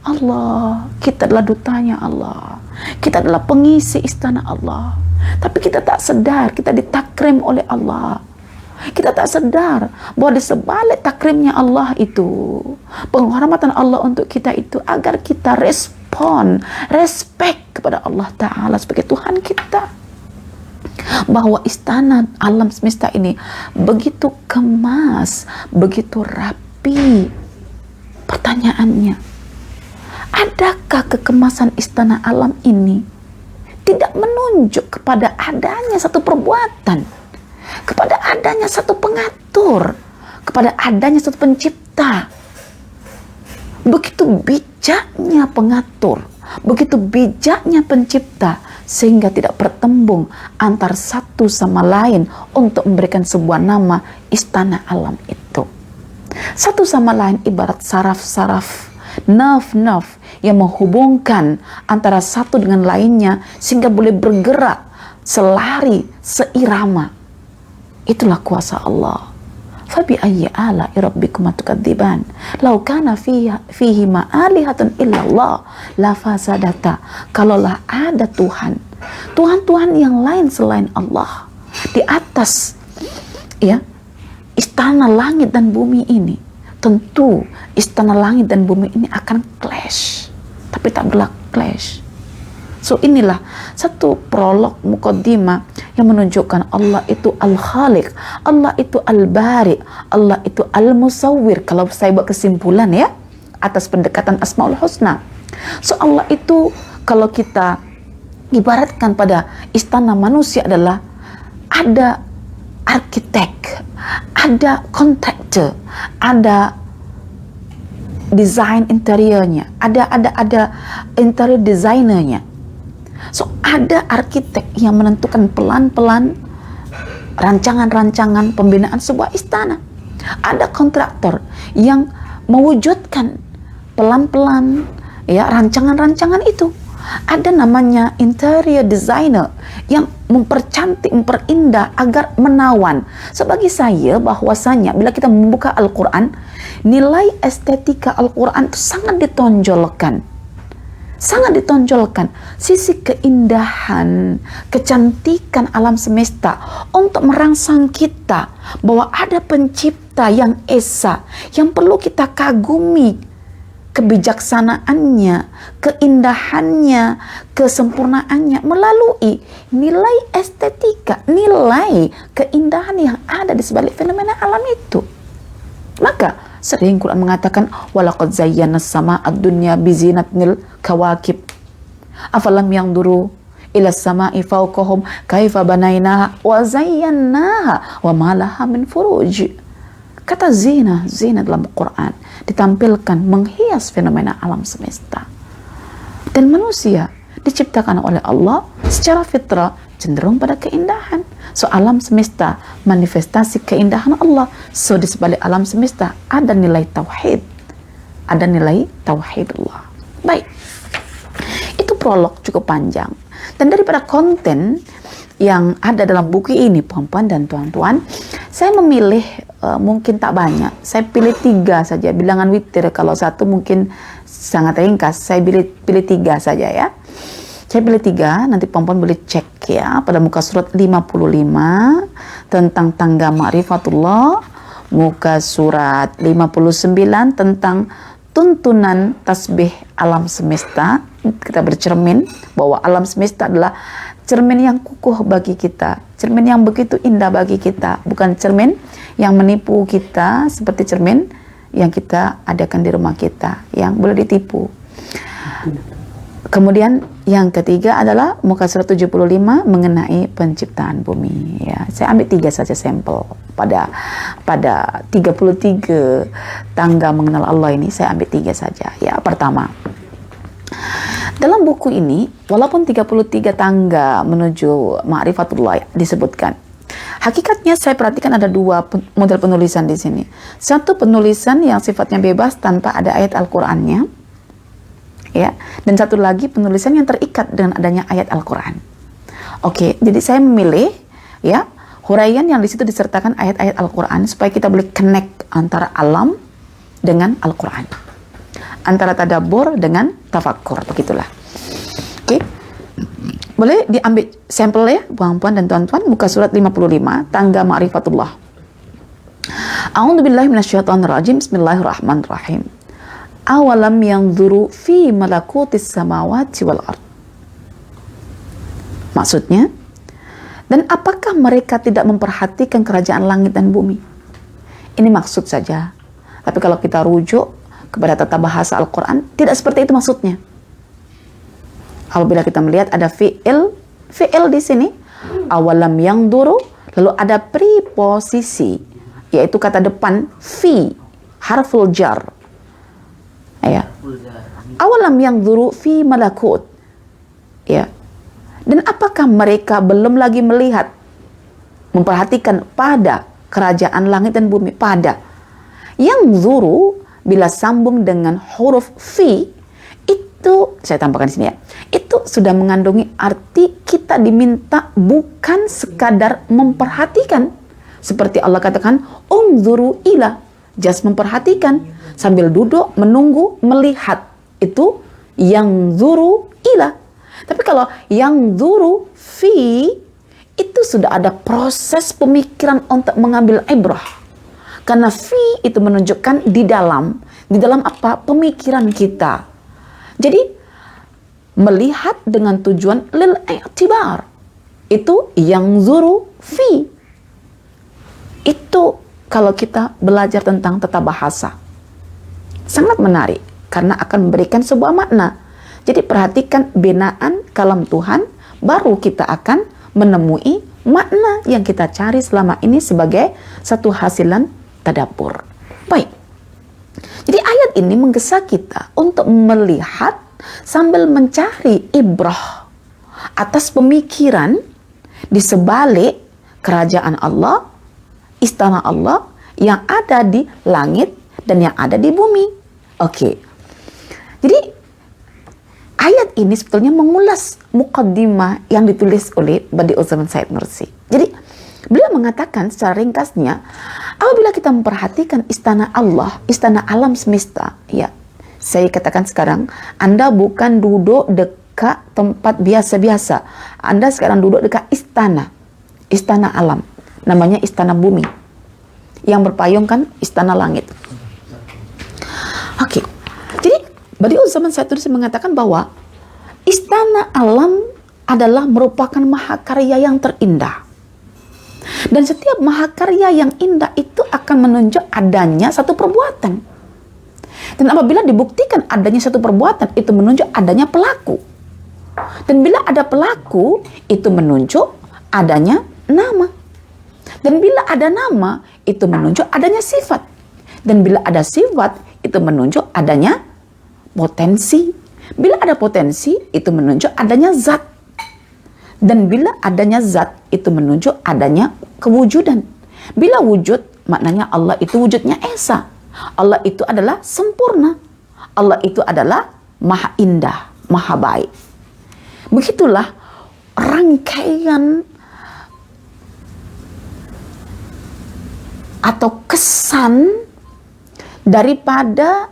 Allah, kita adalah dutanya Allah. Kita adalah pengisi istana Allah. Tapi kita tak sadar kita ditakrim oleh Allah. Kita tak sadar bahwa di sebalik takrimnya Allah itu, penghormatan Allah untuk kita itu agar kita respect kepada Allah Ta'ala sebagai Tuhan kita. Bahwa istana alam semesta ini begitu kemas, begitu rapi. Pertanyaannya, adakah kekemasan istana alam ini tidak menunjuk kepada adanya satu perbuatan, kepada adanya satu pengatur, kepada adanya satu pencipta? Begitu bijaknya pengatur, begitu bijaknya pencipta, sehingga tidak bertembung antar satu sama lain untuk memberikan sebuah nama istana alam itu. Satu sama lain ibarat saraf-saraf, nerve-nerve yang menghubungkan antara satu dengan lainnya sehingga boleh bergerak, selari, seirama. Itulah kuasa Allah. Fabi ayyi ala'i rabbikuma tukadziban. Lau kana fihi ma alihatun illallah la fasadata. Kalaulah ada Tuhan yang lain selain Allah di atas ya istana langit dan bumi ini, tentu istana langit dan bumi ini akan clash. Tapi tak berlaku clash. So inilah satu prolog mukaddimah yang menunjukkan Allah itu Al-Khaliq, Allah itu Al-Bari, Allah itu Al-Musawwir. Kalau saya buat kesimpulan ya atas pendekatan Asmaul Husna. So Allah itu kalau kita ibaratkan pada istana manusia adalah ada arsitek, ada kontraktor, ada desain interiornya, ada interior designernya. So ada arsitek yang menentukan pelan-pelan rancangan-rancangan pembinaan sebuah istana. Ada kontraktor yang mewujudkan pelan-pelan ya rancangan-rancangan itu. Ada namanya interior designer yang mempercantik, memperindah agar menawan. Sebagai saya bahwasanya bila kita membuka Al-Quran, nilai estetika Al-Quran itu sangat ditonjolkan. Sangat ditonjolkan sisi keindahan, kecantikan alam semesta untuk merangsang kita bahwa ada pencipta yang esa, yang perlu kita kagumi kebijaksanaannya, keindahannya, kesempurnaannya melalui nilai estetika, nilai keindahan yang ada di sebalik fenomena alam itu. Maka sering Quran mengatakan walaqad zayyana as-samaa'a ad-dunya bizinatil kawakib afalam yanzuru ila samai fawqahum kaifa banainaha wa zayyannaha wa ma laha min furuj. Kata zina dalam Quran ditampilkan menghias fenomena alam semesta. Dan manusia diciptakan oleh Allah secara fitrah cenderung pada keindahan. So alam semesta manifestasi keindahan Allah. So di sebalik alam semesta ada nilai tauhid. Ada nilai tauhid Allah. Baik. Itu prolog cukup panjang. Dan daripada konten yang ada dalam buku ini, puan-puan dan tuan-tuan, saya memilih mungkin tak banyak. Saya pilih 3 saja, bilangan witir. Kalau satu mungkin sangat ringkas, saya pilih 3 saja ya. Saya pilih 3, nanti puan-puan boleh cek ya, pada muka surat 55 tentang tangga ma'rifatullah, muka surat 59 tentang tuntunan tasbih alam semesta. Kita bercermin bahwa alam semesta adalah cermin yang kukuh bagi kita, cermin yang begitu indah bagi kita, bukan cermin yang menipu kita seperti cermin yang kita adakan di rumah kita yang boleh ditipu. Kemudian yang ketiga adalah muka surat 75 mengenai penciptaan bumi ya. Saya ambil 3 saja sampel pada 33 tangga mengenal Allah ini, saya ambil 3 saja ya. Pertama, dalam buku ini walaupun 33 tangga menuju ma'rifatullah disebutkan, hakikatnya saya perhatikan ada 2 model penulisan di sini. Satu penulisan yang sifatnya bebas tanpa ada ayat Al-Qur'annya ya, dan satu lagi penulisan yang terikat dengan adanya ayat Al-Quran. Oke, jadi saya memilih ya huraian yang di situ disertakan ayat-ayat Al-Quran supaya kita boleh connect antara alam dengan Al-Quran, antara tadabbur dengan tafakkur, begitulah. Oke, boleh diambil sampel ya, puan-puan dan tuan-tuan, muka surat 55 tangga ma'rifatullah. A'udzubillahi minasyaitonirrajim. Bismillahirrahmanirrahim. Awalam yanzuru fi malakutis samawati wal ard. Maksudnya, dan apakah mereka tidak memperhatikan kerajaan langit dan bumi? Ini maksud saja. Tapi kalau kita rujuk kepada tata bahasa Al-Quran, tidak seperti itu maksudnya. Apabila kita melihat ada fi'il di sini, awalam yanzuru, lalu ada preposisi, yaitu kata depan fi, harful jar. Ya. Awalam yanzuru fi malakut. Ya. Dan apakah mereka belum lagi melihat, memperhatikan pada kerajaan langit dan bumi? Pada. Yanzuru bila sambung dengan huruf fi, itu saya tambahkan di sini ya. Itu sudah mengandungi arti kita diminta bukan sekadar memperhatikan. Seperti Allah katakan, unzuru ila, just memperhatikan. Sambil duduk, menunggu, melihat. Itu yang zuru ila. Tapi kalau yang zuru fi, itu sudah ada proses pemikiran untuk mengambil ibrah. Karena fi itu menunjukkan di dalam apa? Pemikiran kita. Jadi, melihat dengan tujuan lil i'tibar. Itu yang zuru fi. Itu kalau kita belajar tentang tata bahasa. Sangat menarik karena akan memberikan sebuah makna. Jadi perhatikan binaan kalam Tuhan, baru kita akan menemui makna yang kita cari selama ini sebagai satu hasilan tadabbur. Baik. Jadi ayat ini menggesa kita untuk melihat sambil mencari ibrah atas pemikiran di sebalik kerajaan Allah, istana Allah yang ada di langit dan yang ada di bumi. Oke. Jadi ayat ini sebetulnya mengulas muqaddimah yang ditulis oleh Badi'uzzaman Said Nursi. Jadi beliau mengatakan secara ringkasnya, apabila kita memperhatikan istana Allah, istana alam semesta, ya, saya katakan sekarang, Anda bukan duduk dekat tempat biasa-biasa. Anda sekarang duduk dekat istana alam, namanya istana bumi, yang berpayungkan istana langit. Oke, jadi Badi'uzzaman Said Nursi mengatakan bahwa istana alam adalah merupakan mahakarya yang terindah. Dan setiap mahakarya yang indah itu akan menunjuk adanya satu perbuatan. Dan apabila dibuktikan adanya satu perbuatan, itu menunjuk adanya pelaku. Dan bila ada pelaku, itu menunjuk adanya nama. Dan bila ada nama, itu menunjuk adanya sifat. Dan bila ada sifat, itu menunjuk adanya potensi. Bila ada potensi, itu menunjuk adanya zat. Dan bila adanya zat, itu menunjuk adanya kewujudan. Bila wujud, maknanya Allah itu wujudnya esa. Allah itu adalah sempurna. Allah itu adalah maha indah, maha baik. Begitulah rangkaian atau kesan daripada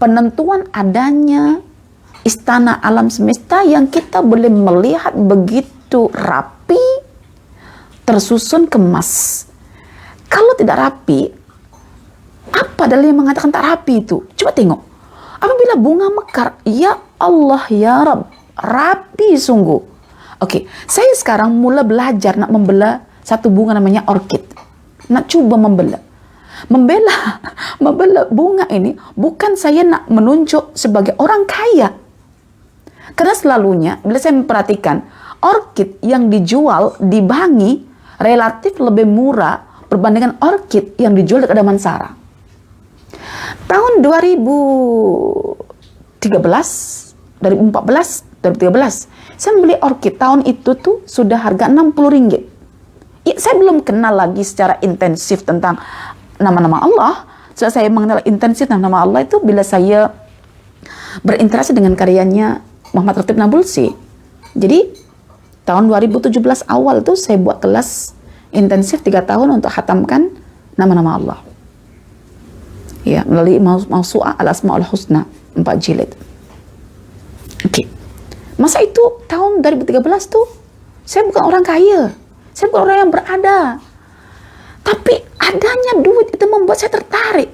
penentuan adanya istana alam semesta yang kita boleh melihat begitu rapi, tersusun, kemas. Kalau tidak rapi, apa dalil yang mengatakan tak rapi itu? Coba tengok. Apabila bunga mekar, ya Allah ya Rabb, rapi sungguh. Oke, saya sekarang mulai belajar nak membela satu bunga namanya orkid. Nak coba membela bunga ini, bukan saya nak menunjuk sebagai orang kaya. Karena selalunya bila saya memperhatikan orkid yang dijual di Bangi relatif lebih murah berbandingkan orkid yang dijual di Damansara. Tahun 2013, 2013, saya membeli orkid tahun itu tuh sudah harga Rp60. Ya, saya belum kenal lagi secara intensif tentang nama-nama Allah. Setelah saya mengenal intensif nama Allah itu bila saya berinteraksi dengan karyanya Muhammad Ratib Nabulsi. Jadi tahun 2017 awal tuh saya buat kelas intensif 3 tahun untuk hatamkan nama-nama Allah. Ya, melalui Mausu'ah Al-Asma'ul Husna 4 jilid. Oke. Masa itu tahun 2013 tuh saya bukan orang kaya. Saya bukan orang yang berada. Tapi adanya duit itu membuat saya tertarik.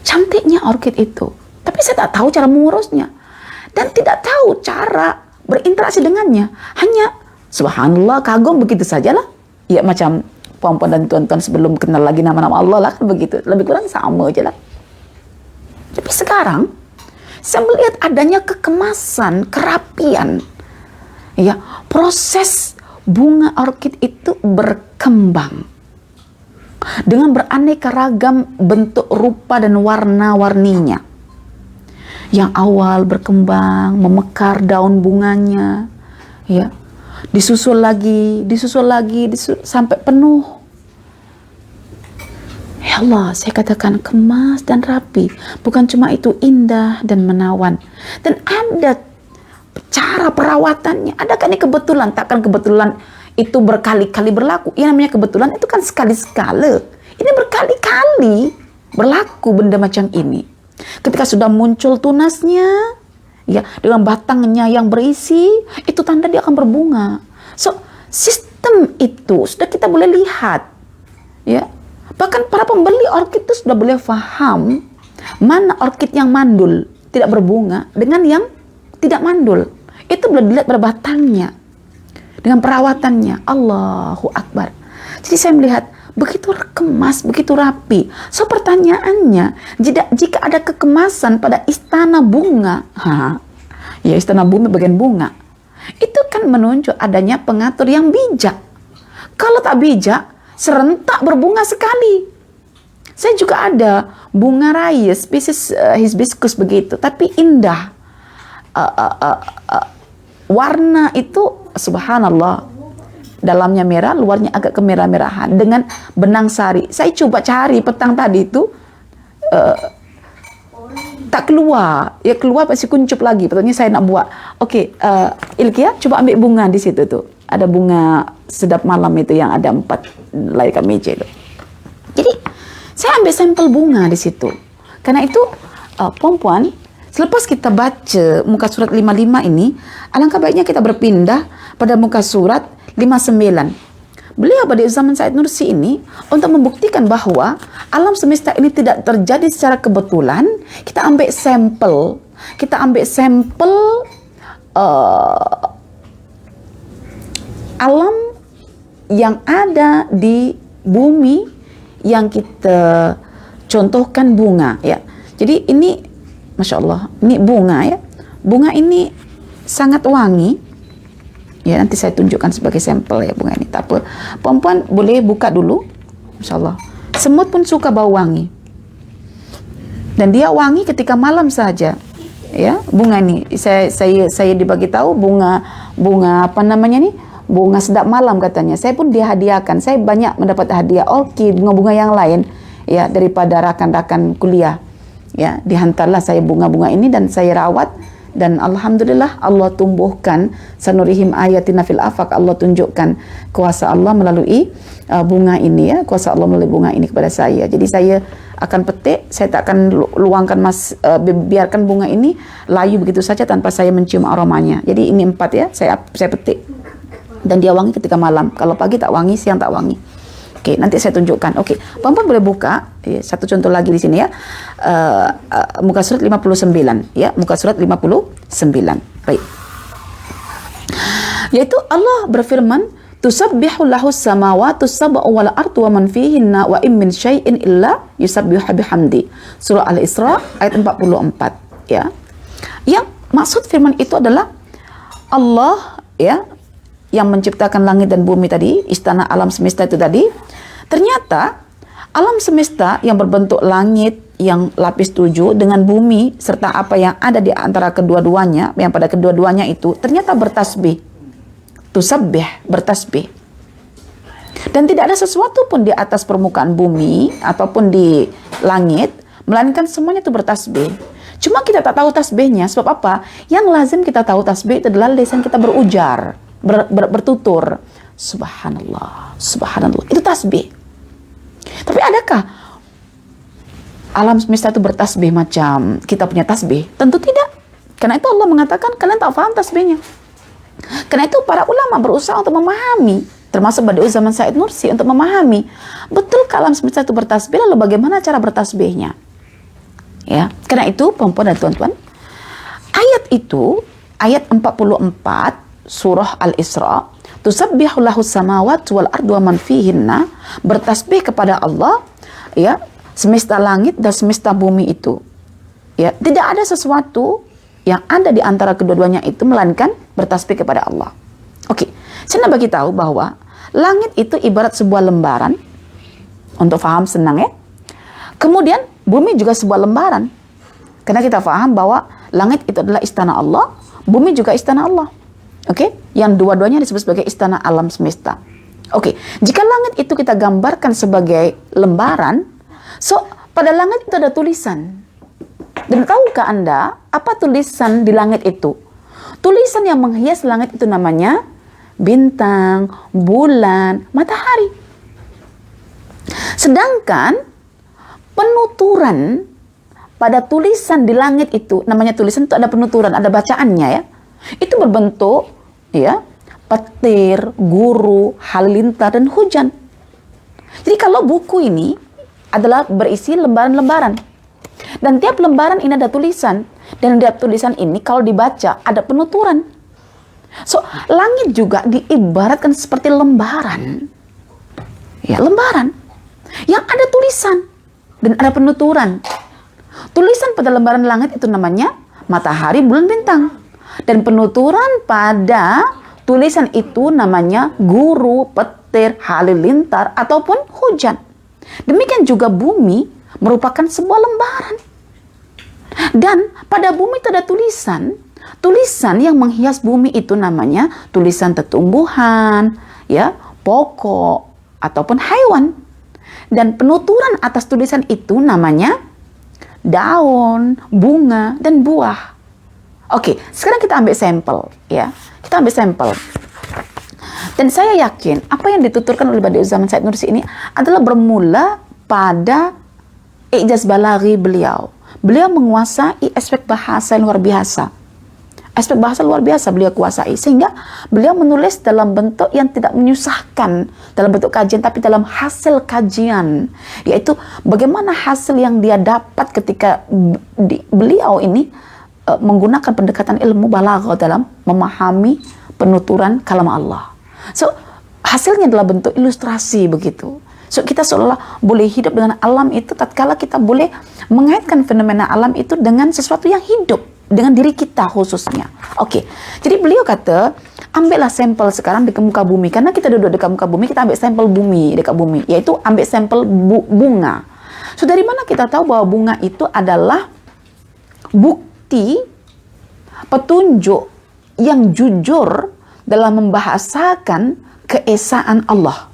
Cantiknya orkid itu. Tapi saya tak tahu cara mengurusnya. Dan tidak tahu cara berinteraksi dengannya. Hanya subhanallah, kagum begitu sajalah. Ya macam puan-puan dan tuan-tuan sebelum kenal lagi nama-nama Allah lah, kan begitu. Lebih kurang sama aja lah. Tapi sekarang saya melihat adanya kekemasan, kerapian. Ya, proses bunga orkid itu berkembang dengan beraneka ragam bentuk, rupa dan warna-warninya. Yang awal berkembang, memekar daun bunganya, ya, disusul lagi, sampai penuh. Ya Allah, saya katakan kemas dan rapi. Bukan cuma itu, indah dan menawan. Dan ada cara perawatannya. Adakah ini kebetulan? Takkan kebetulan itu berkali-kali berlaku. Yang namanya kebetulan itu kan sekali-sekala. Ini berkali-kali berlaku benda macam ini. Ketika sudah muncul tunasnya, ya, dengan batangnya yang berisi, itu tanda dia akan berbunga. So, sistem itu sudah kita boleh lihat. Ya. Bahkan para pembeli orkid itu sudah boleh faham mana orkid yang mandul, tidak berbunga, dengan yang tidak mandul. Itu boleh dilihat pada batangnya, dengan perawatannya. Allahu Akbar. Jadi saya melihat begitu kemas, begitu rapi. So pertanyaannya, jika ada kekemasan pada istana bunga, ya istana bumi bagian bunga, itu kan menunjuk adanya pengatur yang bijak. Kalau tak bijak, serentak berbunga sekali. Saya juga ada bunga raya, spesies hibiscus begitu, tapi indah. Warna itu subhanallah, dalamnya merah, luarnya agak kemerah-merahan dengan benang sari. Saya coba cari petang tadi itu, tak keluar. Ya keluar pasti kuncup lagi. Betulnya saya nak buat. Oke, Ilkia coba ambil bunga di situ tuh. Ada bunga sedap malam itu yang ada 4 lari kat meja itu. Jadi saya ambil sampel bunga di situ. Karena itu puan-puan, selepas kita baca muka surat 55 ini, alangkah baiknya kita berpindah pada muka surat 59. Beliau pada zaman Said Nursi ini untuk membuktikan bahwa alam semesta ini tidak terjadi secara kebetulan. Kita ambil sampel alam yang ada di bumi yang kita contohkan bunga, ya. Jadi ini Masya Allah, ini bunga, ya. Bunga ini sangat wangi. Ya, nanti saya tunjukkan sebagai sampel ya bunga ini. Tak apa. Perempuan boleh buka dulu. InsyaAllah. Semut pun suka bau wangi. Dan dia wangi ketika malam saja. Ya, bunga ini saya dibagi tahu bunga apa namanya nih? Bunga sedap malam katanya. Saya pun dihadiahkan. Saya banyak mendapat hadiah orkid, bunga-bunga yang lain ya daripada rakan-rakan kuliah. Ya, dihantarlah saya bunga-bunga ini dan saya rawat. Dan alhamdulillah Allah tumbuhkan, sanurihim ayatina fil afaq, Allah tunjukkan kuasa Allah melalui bunga ini ya, kuasa Allah melalui bunga ini kepada saya. Jadi saya akan petik, saya tak akan luangkan biarkan bunga ini layu begitu saja tanpa saya mencium aromanya. Jadi ini 4 ya, saya petik. Dan dia wangi ketika malam. Kalau pagi tak wangi, siang tak wangi. Oke, nanti saya tunjukkan. Oke, perempuan boleh buka. Ya, satu contoh lagi di sini ya. Muka surat 59. Ya, muka surat 59. Baik. Yaitu Allah berfirman, "Tusabbihu lahus samawati sab'u wal ardu wa man fihinna wa in min syai'in illa yusabbihu bihamdi." Surah Al-Isra ayat 44. Ya. Yang maksud firman itu adalah Allah ya yang menciptakan langit dan bumi tadi, istana alam semesta itu tadi. Ternyata alam semesta yang berbentuk langit yang lapis 7 dengan bumi serta apa yang ada di antara kedua-duanya, yang pada kedua-duanya itu ternyata bertasbih. Tusabbih, bertasbih. Dan tidak ada sesuatu pun di atas permukaan bumi ataupun di langit, melainkan semuanya itu bertasbih. Cuma kita tak tahu tasbihnya, sebab apa? Yang lazim kita tahu tasbih itu adalah lisan kita berujar, bertutur. Subhanallah, subhanallah. Itu tasbih. Tapi adakah alam semesta itu bertasbih macam kita punya tasbih? Tentu tidak. Karena itu Allah mengatakan kalian tak faham tasbihnya. Karena itu para ulama berusaha untuk memahami, termasuk Badi'u Zaman Said Nursi, untuk memahami betul alam semesta itu bertasbih, lalu bagaimana cara bertasbihnya. Ya, karena itu perempuan dan tuan-tuan, ayat itu, ayat 44 surah Al-Isra, "Tusabbihu lahus samawati wal ardu wa man fihinna", bertasbih kepada Allah, ya, semesta langit dan semesta bumi itu. Ya, tidak ada sesuatu yang ada di antara kedua-duanya itu melainkan bertasbih kepada Allah. Oke, saya nak bagi tahu bahwa langit itu ibarat sebuah lembaran. Untuk faham senang ya. Kemudian bumi juga sebuah lembaran. Karena kita faham bahwa langit itu adalah istana Allah, bumi juga istana Allah. Oke, yang dua-duanya disebut sebagai istana alam semesta. Oke, jika langit itu kita gambarkan sebagai lembaran, so pada langit itu ada tulisan. Dan tahukah Anda apa tulisan di langit itu? Tulisan yang menghias langit itu namanya bintang, bulan, matahari. Sedangkan penuturan pada tulisan di langit itu, namanya tulisan itu ada penuturan, ada bacaannya ya. Itu berbentuk ya petir, guru, halilintar dan hujan. Jadi kalau buku ini adalah berisi lembaran-lembaran. Dan tiap lembaran ini ada tulisan. Dan tiap tulisan ini kalau dibaca ada penuturan. So, langit juga diibaratkan seperti lembaran. Ya, lembaran. Yang ada tulisan. Dan ada penuturan. Tulisan pada lembaran langit itu namanya matahari, bulan, bintang. Dan penuturan pada tulisan itu namanya guru, petir, halilintar, ataupun hujan. Demikian juga bumi merupakan sebuah lembaran. Dan pada bumi itu ada tulisan. Tulisan yang menghias bumi itu namanya tulisan tumbuhan, ya, pokok, ataupun hewan. Dan penuturan atas tulisan itu namanya daun, bunga, dan buah. Oke, sekarang kita ambil sampel, ya. Kita ambil sampel. Dan saya yakin apa yang dituturkan oleh Badi'u Zaman Said Nursi ini adalah bermula pada ijaz balaghi beliau. Beliau menguasai aspek bahasa yang luar biasa. Aspek bahasa luar biasa beliau kuasai. Sehingga beliau menulis dalam bentuk yang tidak menyusahkan. Dalam bentuk kajian, tapi dalam hasil kajian. Yaitu bagaimana hasil yang dia dapat ketika beliau ini menggunakan pendekatan ilmu balaghah dalam memahami penuturan kalam Allah. So, hasilnya adalah bentuk ilustrasi begitu. So, kita seolah-olah boleh hidup dengan alam itu tatkala kita boleh mengaitkan fenomena alam itu dengan sesuatu yang hidup. dengan diri kita khususnya. Oke, jadi beliau kata, ambillah sampel sekarang di muka bumi, karena kita duduk dekat muka bumi, kita ambil sampel bumi dekat bumi, yaitu ambil sampel bunga. So dari mana kita tahu bahwa bunga itu adalah bukti petunjuk yang jujur dalam membahasakan keesaan Allah?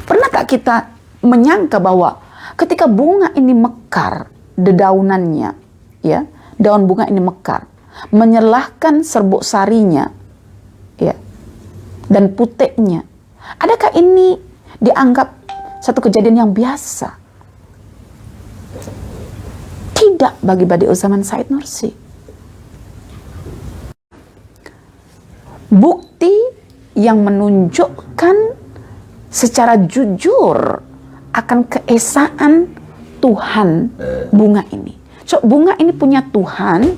Pernah tak kita menyangka bahwa ketika bunga ini mekar dedaunannya, ya, daun bunga ini mekar, menyerlahkan serbuk sarinya, ya, dan puteknya, adakah ini dianggap satu kejadian yang biasa? Tidak bagi Badi'u Zaman Said Nursi. Bukti yang menunjukkan secara jujur akan keesaan Tuhan bunga ini. So, bunga ini punya Tuhan,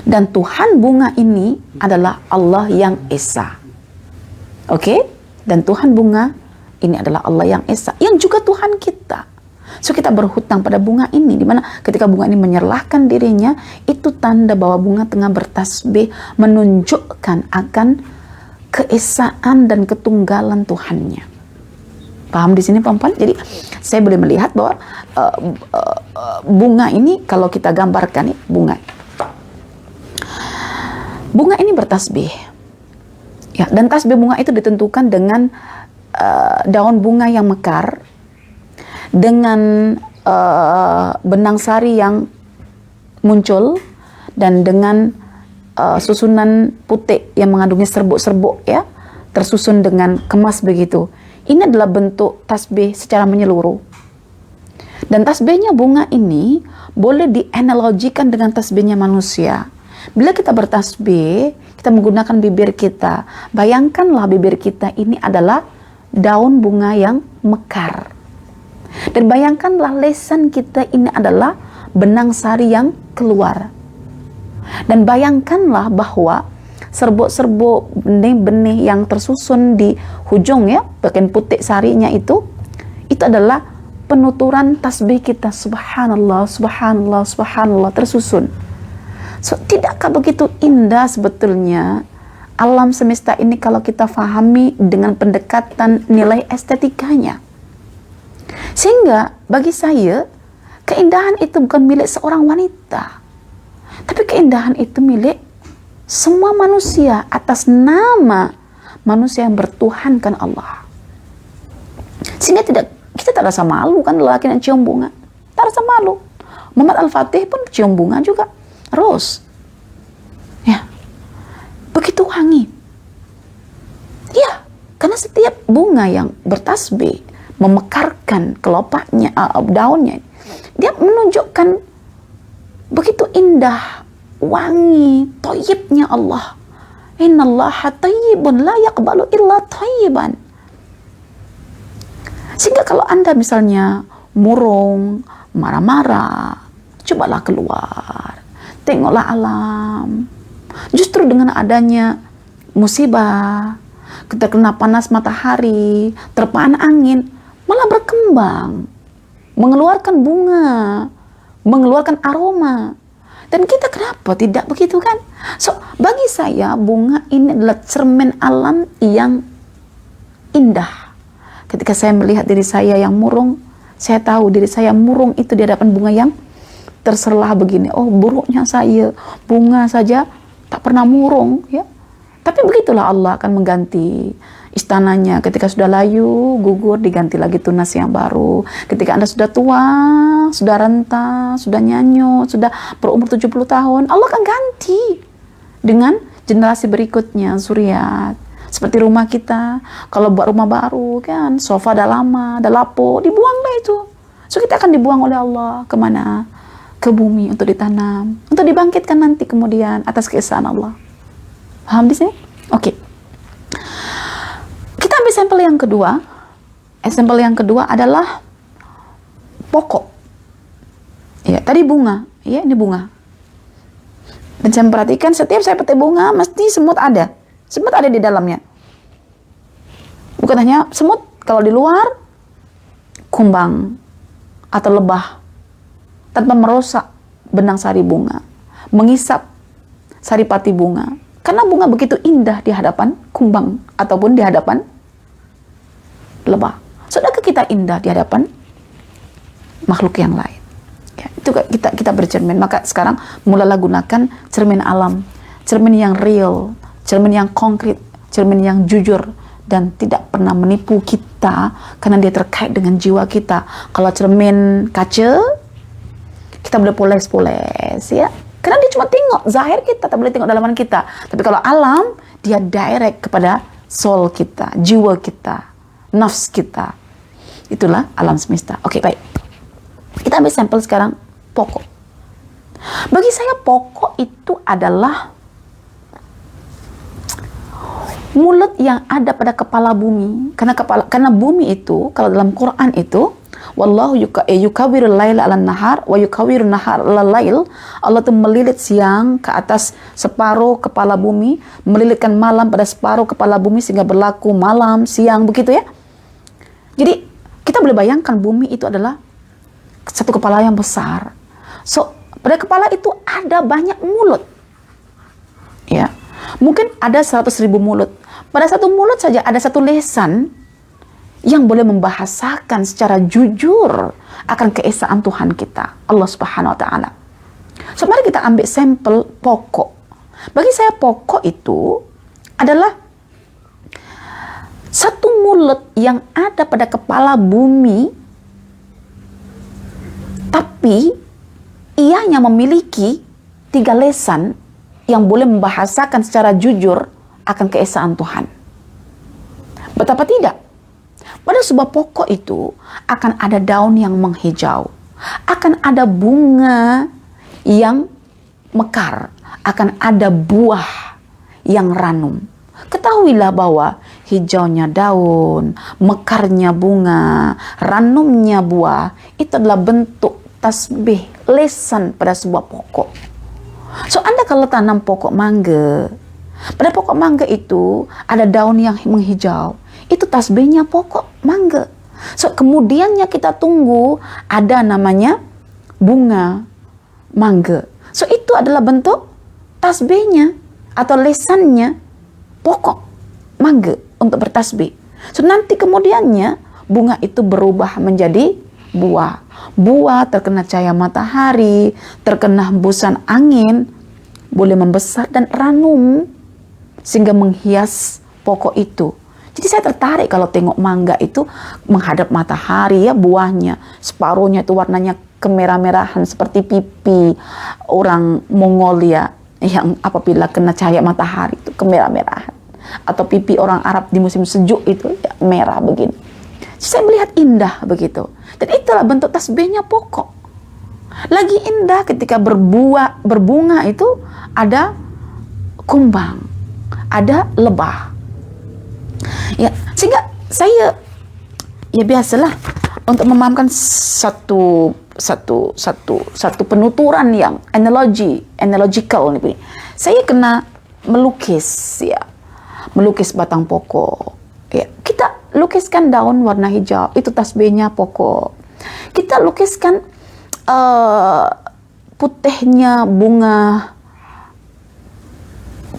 dan Tuhan bunga ini adalah Allah yang Esa. Oke? Dan Tuhan bunga ini adalah Allah yang Esa, yang juga Tuhan kita. So kita berhutang pada bunga ini, dimana ketika bunga ini menyerlahkan dirinya, itu tanda bahwa bunga tengah bertasbih, menunjukkan akan keesaan dan ketunggalan Tuhannya. Paham di sini, perempuan? Jadi saya boleh melihat bahwa bunga ini, kalau kita gambarkan nih, bunga ini bertasbih, ya, dan tasbih bunga itu ditentukan dengan daun bunga yang mekar, dengan benang sari yang muncul, dan dengan susunan putik yang mengandungi serbuk-serbuk, ya, tersusun dengan kemas begitu. Ini adalah bentuk tasbih secara menyeluruh. Dan tasbihnya bunga ini boleh dianalogikan dengan tasbihnya manusia. Bila kita bertasbih, kita menggunakan bibir kita. Bayangkanlah bibir kita ini adalah daun bunga yang mekar. Dan bayangkanlah lesan kita ini adalah benang sari yang keluar. Dan bayangkanlah bahwa serbuk-serbuk benih-benih yang tersusun di hujung, ya, bagian putik sarinya itu adalah penuturan tasbih kita. Subhanallah, subhanallah, subhanallah, tersusun. So, tidakkah begitu indah sebetulnya alam semesta ini kalau kita fahami dengan pendekatan nilai estetikanya? Sehingga bagi saya, keindahan itu bukan milik seorang wanita, tapi keindahan itu milik semua manusia atas nama manusia yang bertuhankan Allah. Sehingga kita tak rasa malu kan lelaki yang cium bunga. Tak rasa malu. Muhammad Al-Fatih pun cium bunga juga. Rose. Ya. Begitu wangi. Ya, karena setiap bunga yang bertasbih, memekarkan kelopaknya, daunnya, dia menunjukkan begitu indah, wangi, thayyibnya Allah. Innallaha thayyibun la yaqbalu illa thayyiban. Sehingga kalau Anda misalnya murung, marah-marah, cobalah keluar, tengoklah alam. Justru dengan adanya musibah, kita kena panas matahari, terpaan angin, malah berkembang, mengeluarkan bunga, mengeluarkan aroma. Dan kita kenapa tidak begitu kan? So, bagi saya bunga ini adalah cermin alam yang indah. Ketika saya melihat diri saya yang murung, saya tahu diri saya murung itu di hadapan bunga yang terserlah begini. Oh, buruknya saya, bunga saja tak pernah murung, ya. Tapi begitulah Allah akan mengganti istananya. Ketika sudah layu, gugur, diganti lagi tunas yang baru. Ketika Anda sudah tua, sudah renta, sudah nyanyut, sudah berumur 70 tahun, Allah akan ganti dengan generasi berikutnya, zuriat. Seperti rumah kita, kalau buat rumah baru kan, sofa dah lama, dah lapuk, dibuanglah itu. So kita akan dibuang oleh Allah kemana? Ke bumi untuk ditanam, untuk dibangkitkan nanti kemudian atas keesaan Allah. Paham di sini? Oke. Kita ambil sampel yang kedua. Sampel yang kedua adalah pokok. Ya, tadi bunga. Ya, ini bunga. Dan saya perhatikan setiap saya petik bunga mesti semut ada. Semut ada di dalamnya. Bukan hanya semut, kalau di luar kumbang atau lebah tanpa merusak benang sari bunga, mengisap saripati bunga. Karena bunga begitu indah di hadapan kumbang ataupun di hadapan lebah. Sudahkah kita indah di hadapan makhluk yang lain? Ya, itu kita bercermin. Maka sekarang mulailah gunakan cermin alam, cermin yang real, cermin yang konkret, cermin yang jujur dan tidak pernah menipu kita karena dia terkait dengan jiwa kita. Kalau cermin kaca, kita boleh poles-poles ya. Karena dia cuma tengok zahir kita, tak boleh tengok dalaman kita. Tapi kalau alam, dia direct kepada soul kita, jiwa kita, nafs kita. Itulah alam semesta. Oke, baik. Kita ambil sampel sekarang pokok. Bagi saya pokok itu adalah mulut yang ada pada kepala bumi. Karena bumi itu, kalau dalam Quran itu, wallahu yukawirul laila 'alan nahar wa yukawirun nahar 'alal lail. Allah itu melilit siang ke atas separuh kepala bumi, melilitkan malam pada separuh kepala bumi sehingga berlaku malam, siang, begitu ya. Jadi kita boleh bayangkan bumi itu adalah satu kepala yang besar. So, pada kepala itu ada banyak mulut. Ya. Mungkin ada 100.000 mulut. Pada satu mulut saja ada satu lesan yang boleh membahasakan secara jujur akan keesaan Tuhan kita, Allah Subhanahu wa taala. So, mari kita ambil sampel pokok. Bagi saya pokok itu adalah satu mulut yang ada pada kepala bumi, tapi ianya memiliki 3 lesan yang boleh membahasakan secara jujur akan keesaan Tuhan. Betapa tidak? Pada sebuah pokok itu akan ada daun yang menghijau, akan ada bunga yang mekar, akan ada buah yang ranum. Ketahuilah bahwa hijaunya daun, mekarnya bunga, ranumnya buah, itu adalah bentuk tasbih, lesan pada sebuah pokok. So, Anda kalau tanam pokok mangga, pada pokok mangga itu ada daun yang menghijau, itu tasbihnya pokok mangga. So, kemudiannya kita tunggu ada namanya bunga mangga. So, itu adalah bentuk tasbihnya atau lesannya pokok mangga untuk bertasbih. So, nanti kemudiannya bunga itu berubah menjadi buah. Buah terkena cahaya matahari, terkena hembusan angin, boleh membesar dan ranum sehingga menghias pokok itu. Jadi saya tertarik kalau tengok mangga itu menghadap matahari ya, buahnya separuhnya itu warnanya kemerah-merahan seperti pipi orang Mongolia yang apabila kena cahaya matahari itu kemerah-merahan, atau pipi orang Arab di musim sejuk itu ya, merah begini. Saya melihat indah begitu. Dan itulah bentuk tasbihnya pokok. Lagi indah ketika berbunga itu ada kumbang, ada lebah. Ya, sehingga saya ya biasalah untuk memahamkan satu penuturan yang analogical nih. Saya kena melukis ya. Melukis batang pokok. Ya, kita lukiskan daun warna hijau, itu tasbihnya pokok. Kita lukiskan putihnya bunga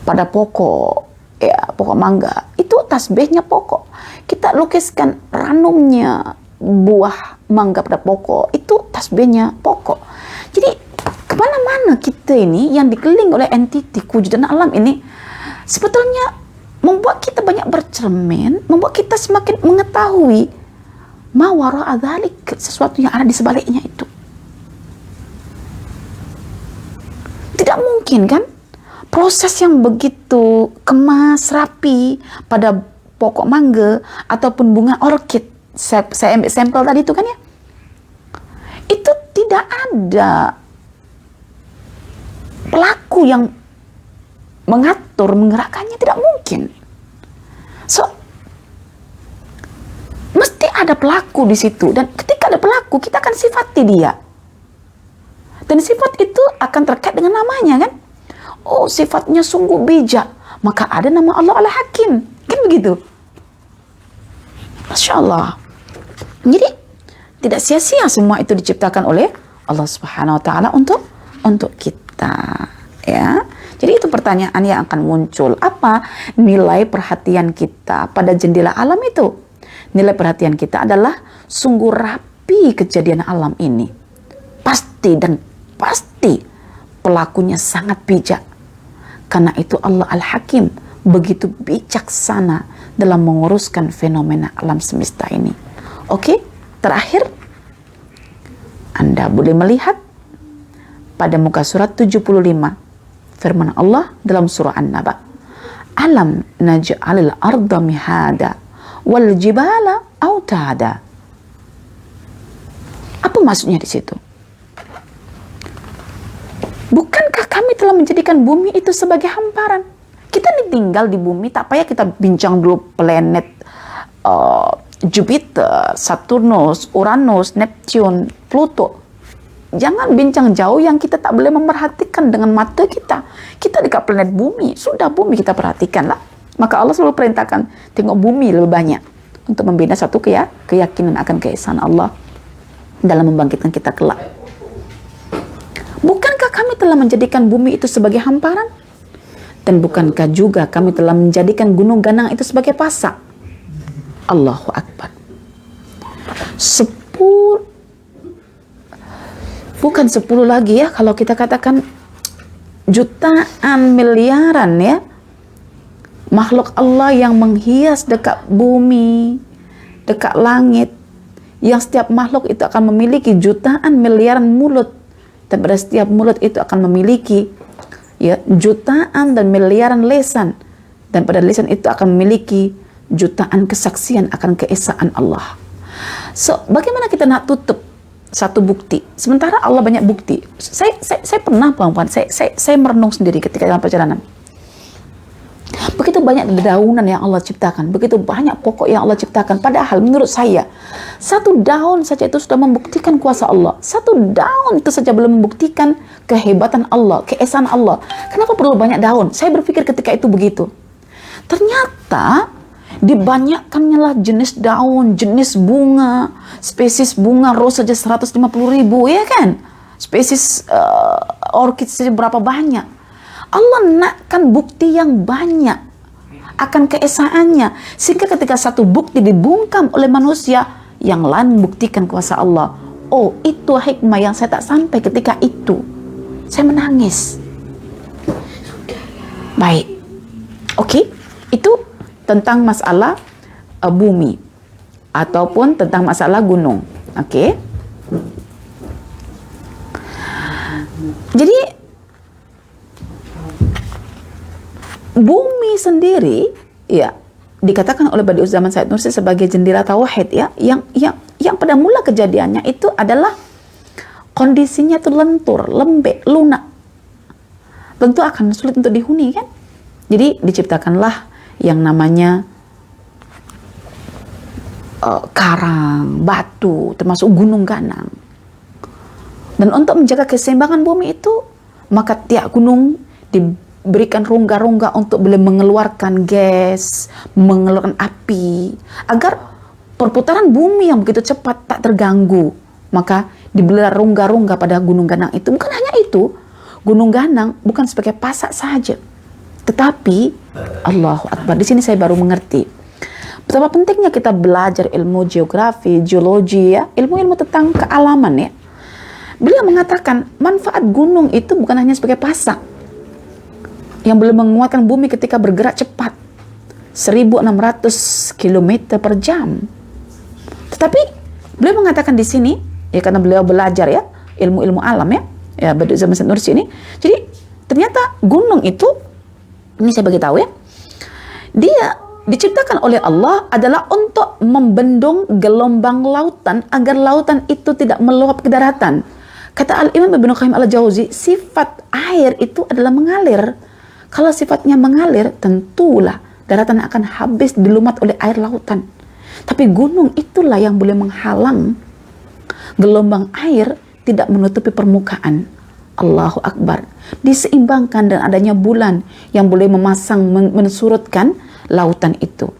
pada pokok, ya, pokok mangga, itu tasbihnya pokok. Kita lukiskan ranumnya buah mangga pada pokok, itu tasbihnya pokok. Jadi kemana-mana kita ini yang dikelilingi oleh entiti kewujudan alam ini sebetulnya membuat kita banyak bercermin, membuat kita semakin mengetahui ma wara'a dzalik, sesuatu yang ada di sebaliknya itu. Tidak mungkin kan proses yang begitu kemas rapi pada pokok mangga ataupun bunga orkid, saya ambil sampel tadi itu kan ya, itu tidak ada pelaku yang mengatur, menggerakkannya, tidak mungkin. So, mesti ada pelaku di situ, dan ketika ada pelaku kita akan sifati dia. Dan sifat itu akan terkait dengan namanya kan. Oh, sifatnya sungguh bijak, maka ada nama Allah Al-Hakim. Kan begitu. Masya Allah. Jadi, tidak sia-sia semua itu diciptakan oleh Allah Subhanahu wa Ta'ala untuk kita. Ya. Jadi itu pertanyaan yang akan muncul. Apa nilai perhatian kita pada jendela alam itu? Nilai perhatian kita adalah sungguh rapi kejadian alam ini. Pasti dan pasti pelakunya sangat bijak. Karena itu Allah Al-Hakim begitu bijaksana dalam menguruskan fenomena alam semesta ini. Oke, terakhir Anda boleh melihat pada muka surat 75 firman Allah dalam surah An-Naba. Alam naj'alil arda mihada wal jibala autada. Apa maksudnya di situ? Bukankah kami telah menjadikan bumi itu sebagai hamparan? Kita nih tinggal di bumi, tak payah kita bincang dulu planet Jupiter, Saturnus, Uranus, Neptune, Pluto. Jangan bincang jauh yang kita tak boleh memperhatikan dengan mata kita. Kita dekat planet bumi, sudah bumi kita perhatikan lah. Maka Allah selalu perintahkan, tengok bumi lebih banyak. Untuk membina satu keyakinan akan keesaan Allah dalam membangkitkan kita kelak. Bukankah kami telah menjadikan bumi itu sebagai hamparan? Dan bukankah juga kami telah menjadikan gunung ganang itu sebagai pasak? Allahu Akbar. Bukan 10 lagi ya, kalau kita katakan jutaan miliaran ya makhluk Allah yang menghias dekat bumi, dekat langit, yang setiap makhluk itu akan memiliki jutaan miliaran mulut, dan pada setiap mulut itu akan memiliki ya jutaan dan miliaran lisan, dan pada lisan itu akan memiliki jutaan kesaksian akan keesaan Allah. So, bagaimana kita nak tutup satu bukti sementara Allah banyak bukti? Saya pernah puan-puan, saya merenung sendiri ketika dalam perjalanan. Begitu banyak dedaunan yang Allah ciptakan, begitu banyak pokok yang Allah ciptakan, padahal menurut saya satu daun saja itu sudah membuktikan kuasa Allah. Satu daun itu saja belum membuktikan kehebatan Allah, keesaan Allah. Kenapa perlu banyak daun? Saya berpikir ketika itu begitu. Ternyata dibanyakkannya lah jenis daun, jenis bunga, spesies bunga rose saja 150.000 ya kan, spesies orchid saja berapa banyak. Allah nakkan bukti yang banyak akan keesaannya, sehingga ketika satu bukti dibungkam oleh manusia, yang lain membuktikan kuasa Allah. Oh, itu hikmah yang saya tak sampai ketika itu. Saya menangis. Baik, oke, itu tentang masalah bumi ataupun tentang masalah gunung. Oke. Jadi bumi sendiri ya dikatakan oleh Badi'uz Zaman Said Nursi sebagai jendela tauhid ya, yang pada mula kejadiannya itu adalah kondisinya itu lentur, lembek, lunak. Tentu akan sulit untuk dihuni kan? Jadi diciptakanlah yang namanya karang, batu, termasuk gunung ganang. Dan untuk menjaga keseimbangan bumi itu, maka tiap gunung diberikan rongga-rongga untuk boleh mengeluarkan gas, mengeluarkan api, agar perputaran bumi yang begitu cepat tak terganggu. Maka diberilah rongga-rongga pada gunung ganang itu. Bukan hanya itu, gunung ganang bukan sebagai pasak saja, tetapi Allahu Akbar, di sini saya baru mengerti betapa pentingnya kita belajar ilmu geografi, geologi ya, ilmu-ilmu tentang kealaman ya. Beliau mengatakan manfaat gunung itu bukan hanya sebagai pasak yang boleh menguatkan bumi ketika bergerak cepat 1.600 km per jam. Tetapi beliau mengatakan di sini ya, karena beliau belajar ya ilmu-ilmu alam ya Badi'uz Zaman Said Nursi ini. Jadi ternyata gunung itu, ini saya bagi tahu ya, dia diciptakan oleh Allah adalah untuk membendung gelombang lautan agar lautan itu tidak meluap ke daratan. Kata Al-Imam Ibnu Qayyim Al-Jauzi, sifat air itu adalah mengalir. Kalau sifatnya mengalir, tentulah daratan akan habis dilumat oleh air lautan. Tapi gunung itulah yang boleh menghalang gelombang air tidak menutupi permukaan. Allahu Akbar. Diseimbangkan dan adanya bulan yang boleh memasang, mensurutkan lautan itu.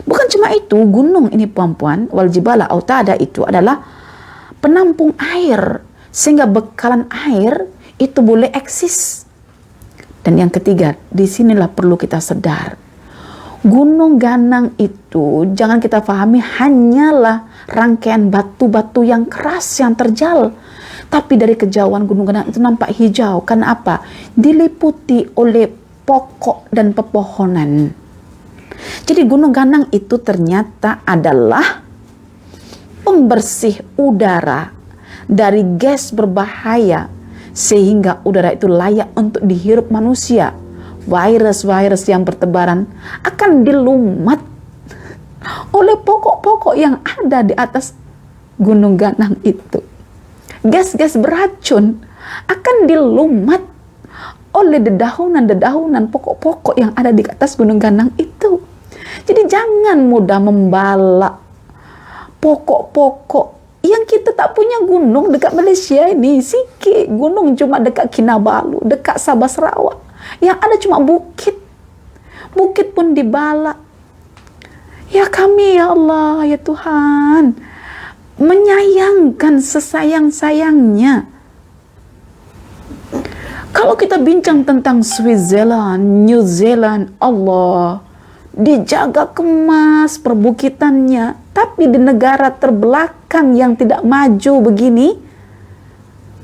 Bukan cuma itu, gunung ini puan-puan, wal jibala autada itu adalah penampung air, sehingga bekalan air itu boleh eksis. Dan yang ketiga, disinilah perlu kita sadar. Gunung Ganang itu jangan kita pahami hanyalah rangkaian batu-batu yang keras yang terjal. Tapi dari kejauhan Gunung Ganang itu nampak hijau. Karena apa? Diliputi oleh pokok dan pepohonan. Jadi Gunung Ganang itu ternyata adalah pembersih udara dari gas berbahaya sehingga udara itu layak untuk dihirup manusia. Virus-virus yang bertebaran akan dilumat oleh pokok-pokok yang ada di atas Gunung Ganang itu. Gas-gas beracun akan dilumat oleh dedaunan-dedaunan pokok-pokok yang ada di atas Gunung Ganang itu. Jadi jangan mudah membalak pokok-pokok yang kita tak punya gunung dekat Malaysia ini. Sikit gunung cuma dekat Kinabalu, dekat Sabah Sarawak. Yang ada cuma bukit. Bukit pun dibalak. Ya kami, ya Allah, ya Tuhan, menyayangkan sesayang-sayangnya. Kalau kita bincang tentang Switzerland, New Zealand, Allah, dijaga kemas perbukitannya. Tapi di negara terbelakang yang tidak maju begini,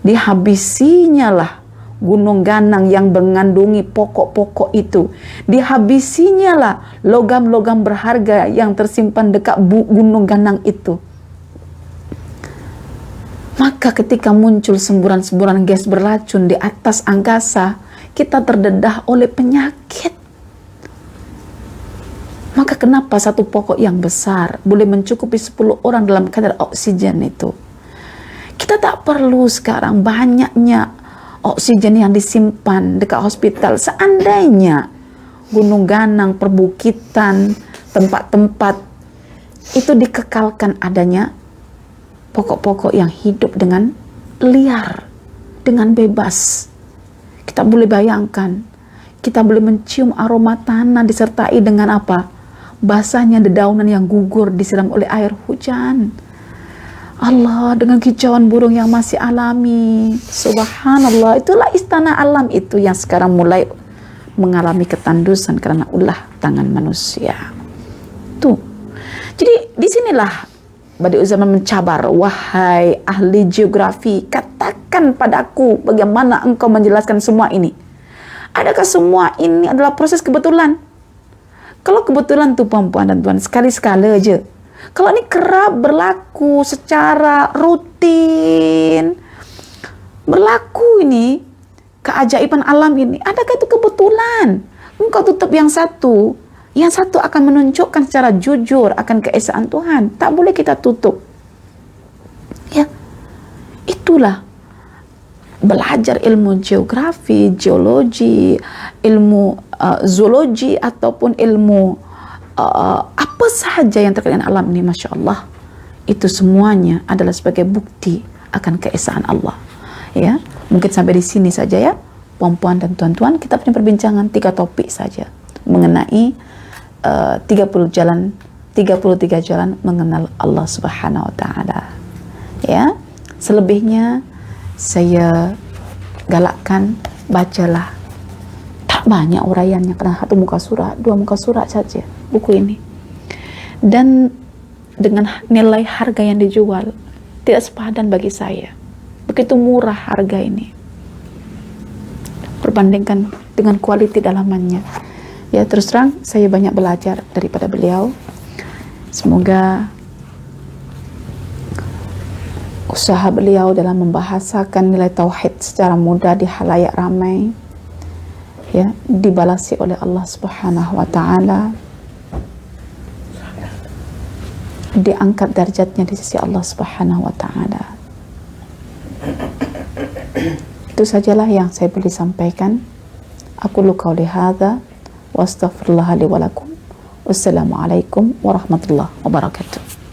dihabisinya lah Gunung Ganang yang mengandungi pokok-pokok itu. Dihabisinya lah logam-logam berharga yang tersimpan dekat Gunung Ganang itu. Maka ketika muncul semburan-semburan gas beracun di atas angkasa, kita terdedah oleh penyakit. Maka kenapa satu pokok yang besar boleh mencukupi 10 orang dalam kadar oksigen itu? Kita tak perlu sekarang banyaknya oksigen yang disimpan dekat hospital. Seandainya Gunung Ganang, perbukitan, tempat-tempat itu dikekalkan adanya pokok-pokok yang hidup dengan liar, dengan bebas. Kita boleh bayangkan, kita boleh mencium aroma tanah disertai dengan apa? Basahnya dedaunan yang gugur disiram oleh air hujan. Allah, dengan kicauan burung yang masih alami. Subhanallah, itulah istana alam itu yang sekarang mulai mengalami ketandusan karena ulah tangan manusia. Tuh. Jadi disinilah Badi'u Zaman mencabar, wahai ahli geografi, katakan padaku bagaimana engkau menjelaskan semua ini. Adakah semua ini adalah proses kebetulan? Kalau kebetulan tuh perempuan dan tuan, sekali-sekala aja. Kalau ini kerap berlaku secara rutin, berlaku ini, keajaiban alam ini, adakah itu kebetulan? Engkau tutup yang satu akan menunjukkan secara jujur akan keesaan Tuhan. Tak boleh kita tutup. Ya, itulah belajar ilmu geografi, geologi, ilmu zoologi ataupun ilmu apa sahaja yang terkait dengan alam ini, Masya Allah, itu semuanya adalah sebagai bukti akan keesaan Allah. Ya, mungkin sampai di sini saja ya, puan-puan dan tuan-tuan, kita punya perbincangan 3 topik saja mengenai 33 jalan mengenal Allah Subhanahu wa taala. Ya, selebihnya saya galakkan bacalah. Tak banyak uraiannya, karena 1 muka surat, 2 muka surat saja buku ini. Dan dengan nilai harga yang dijual tidak sepadan bagi saya. Begitu murah harga ini perbandingkan dengan kualiti dalamannya. Ya, terus terang saya banyak belajar daripada beliau. Semoga usaha beliau dalam membahasakan nilai tauhid secara mudah di khalayak ramai, ya, dibalasi oleh Allah Subhanahu wa taala, diangkat derajatnya di sisi Allah Subhanahu wa taala. Itu sajalah yang saya boleh sampaikan. Aku qauli hadza wa astaghfirullah li wa lakum. Wassalamualaikum warahmatullahi wabarakatuh.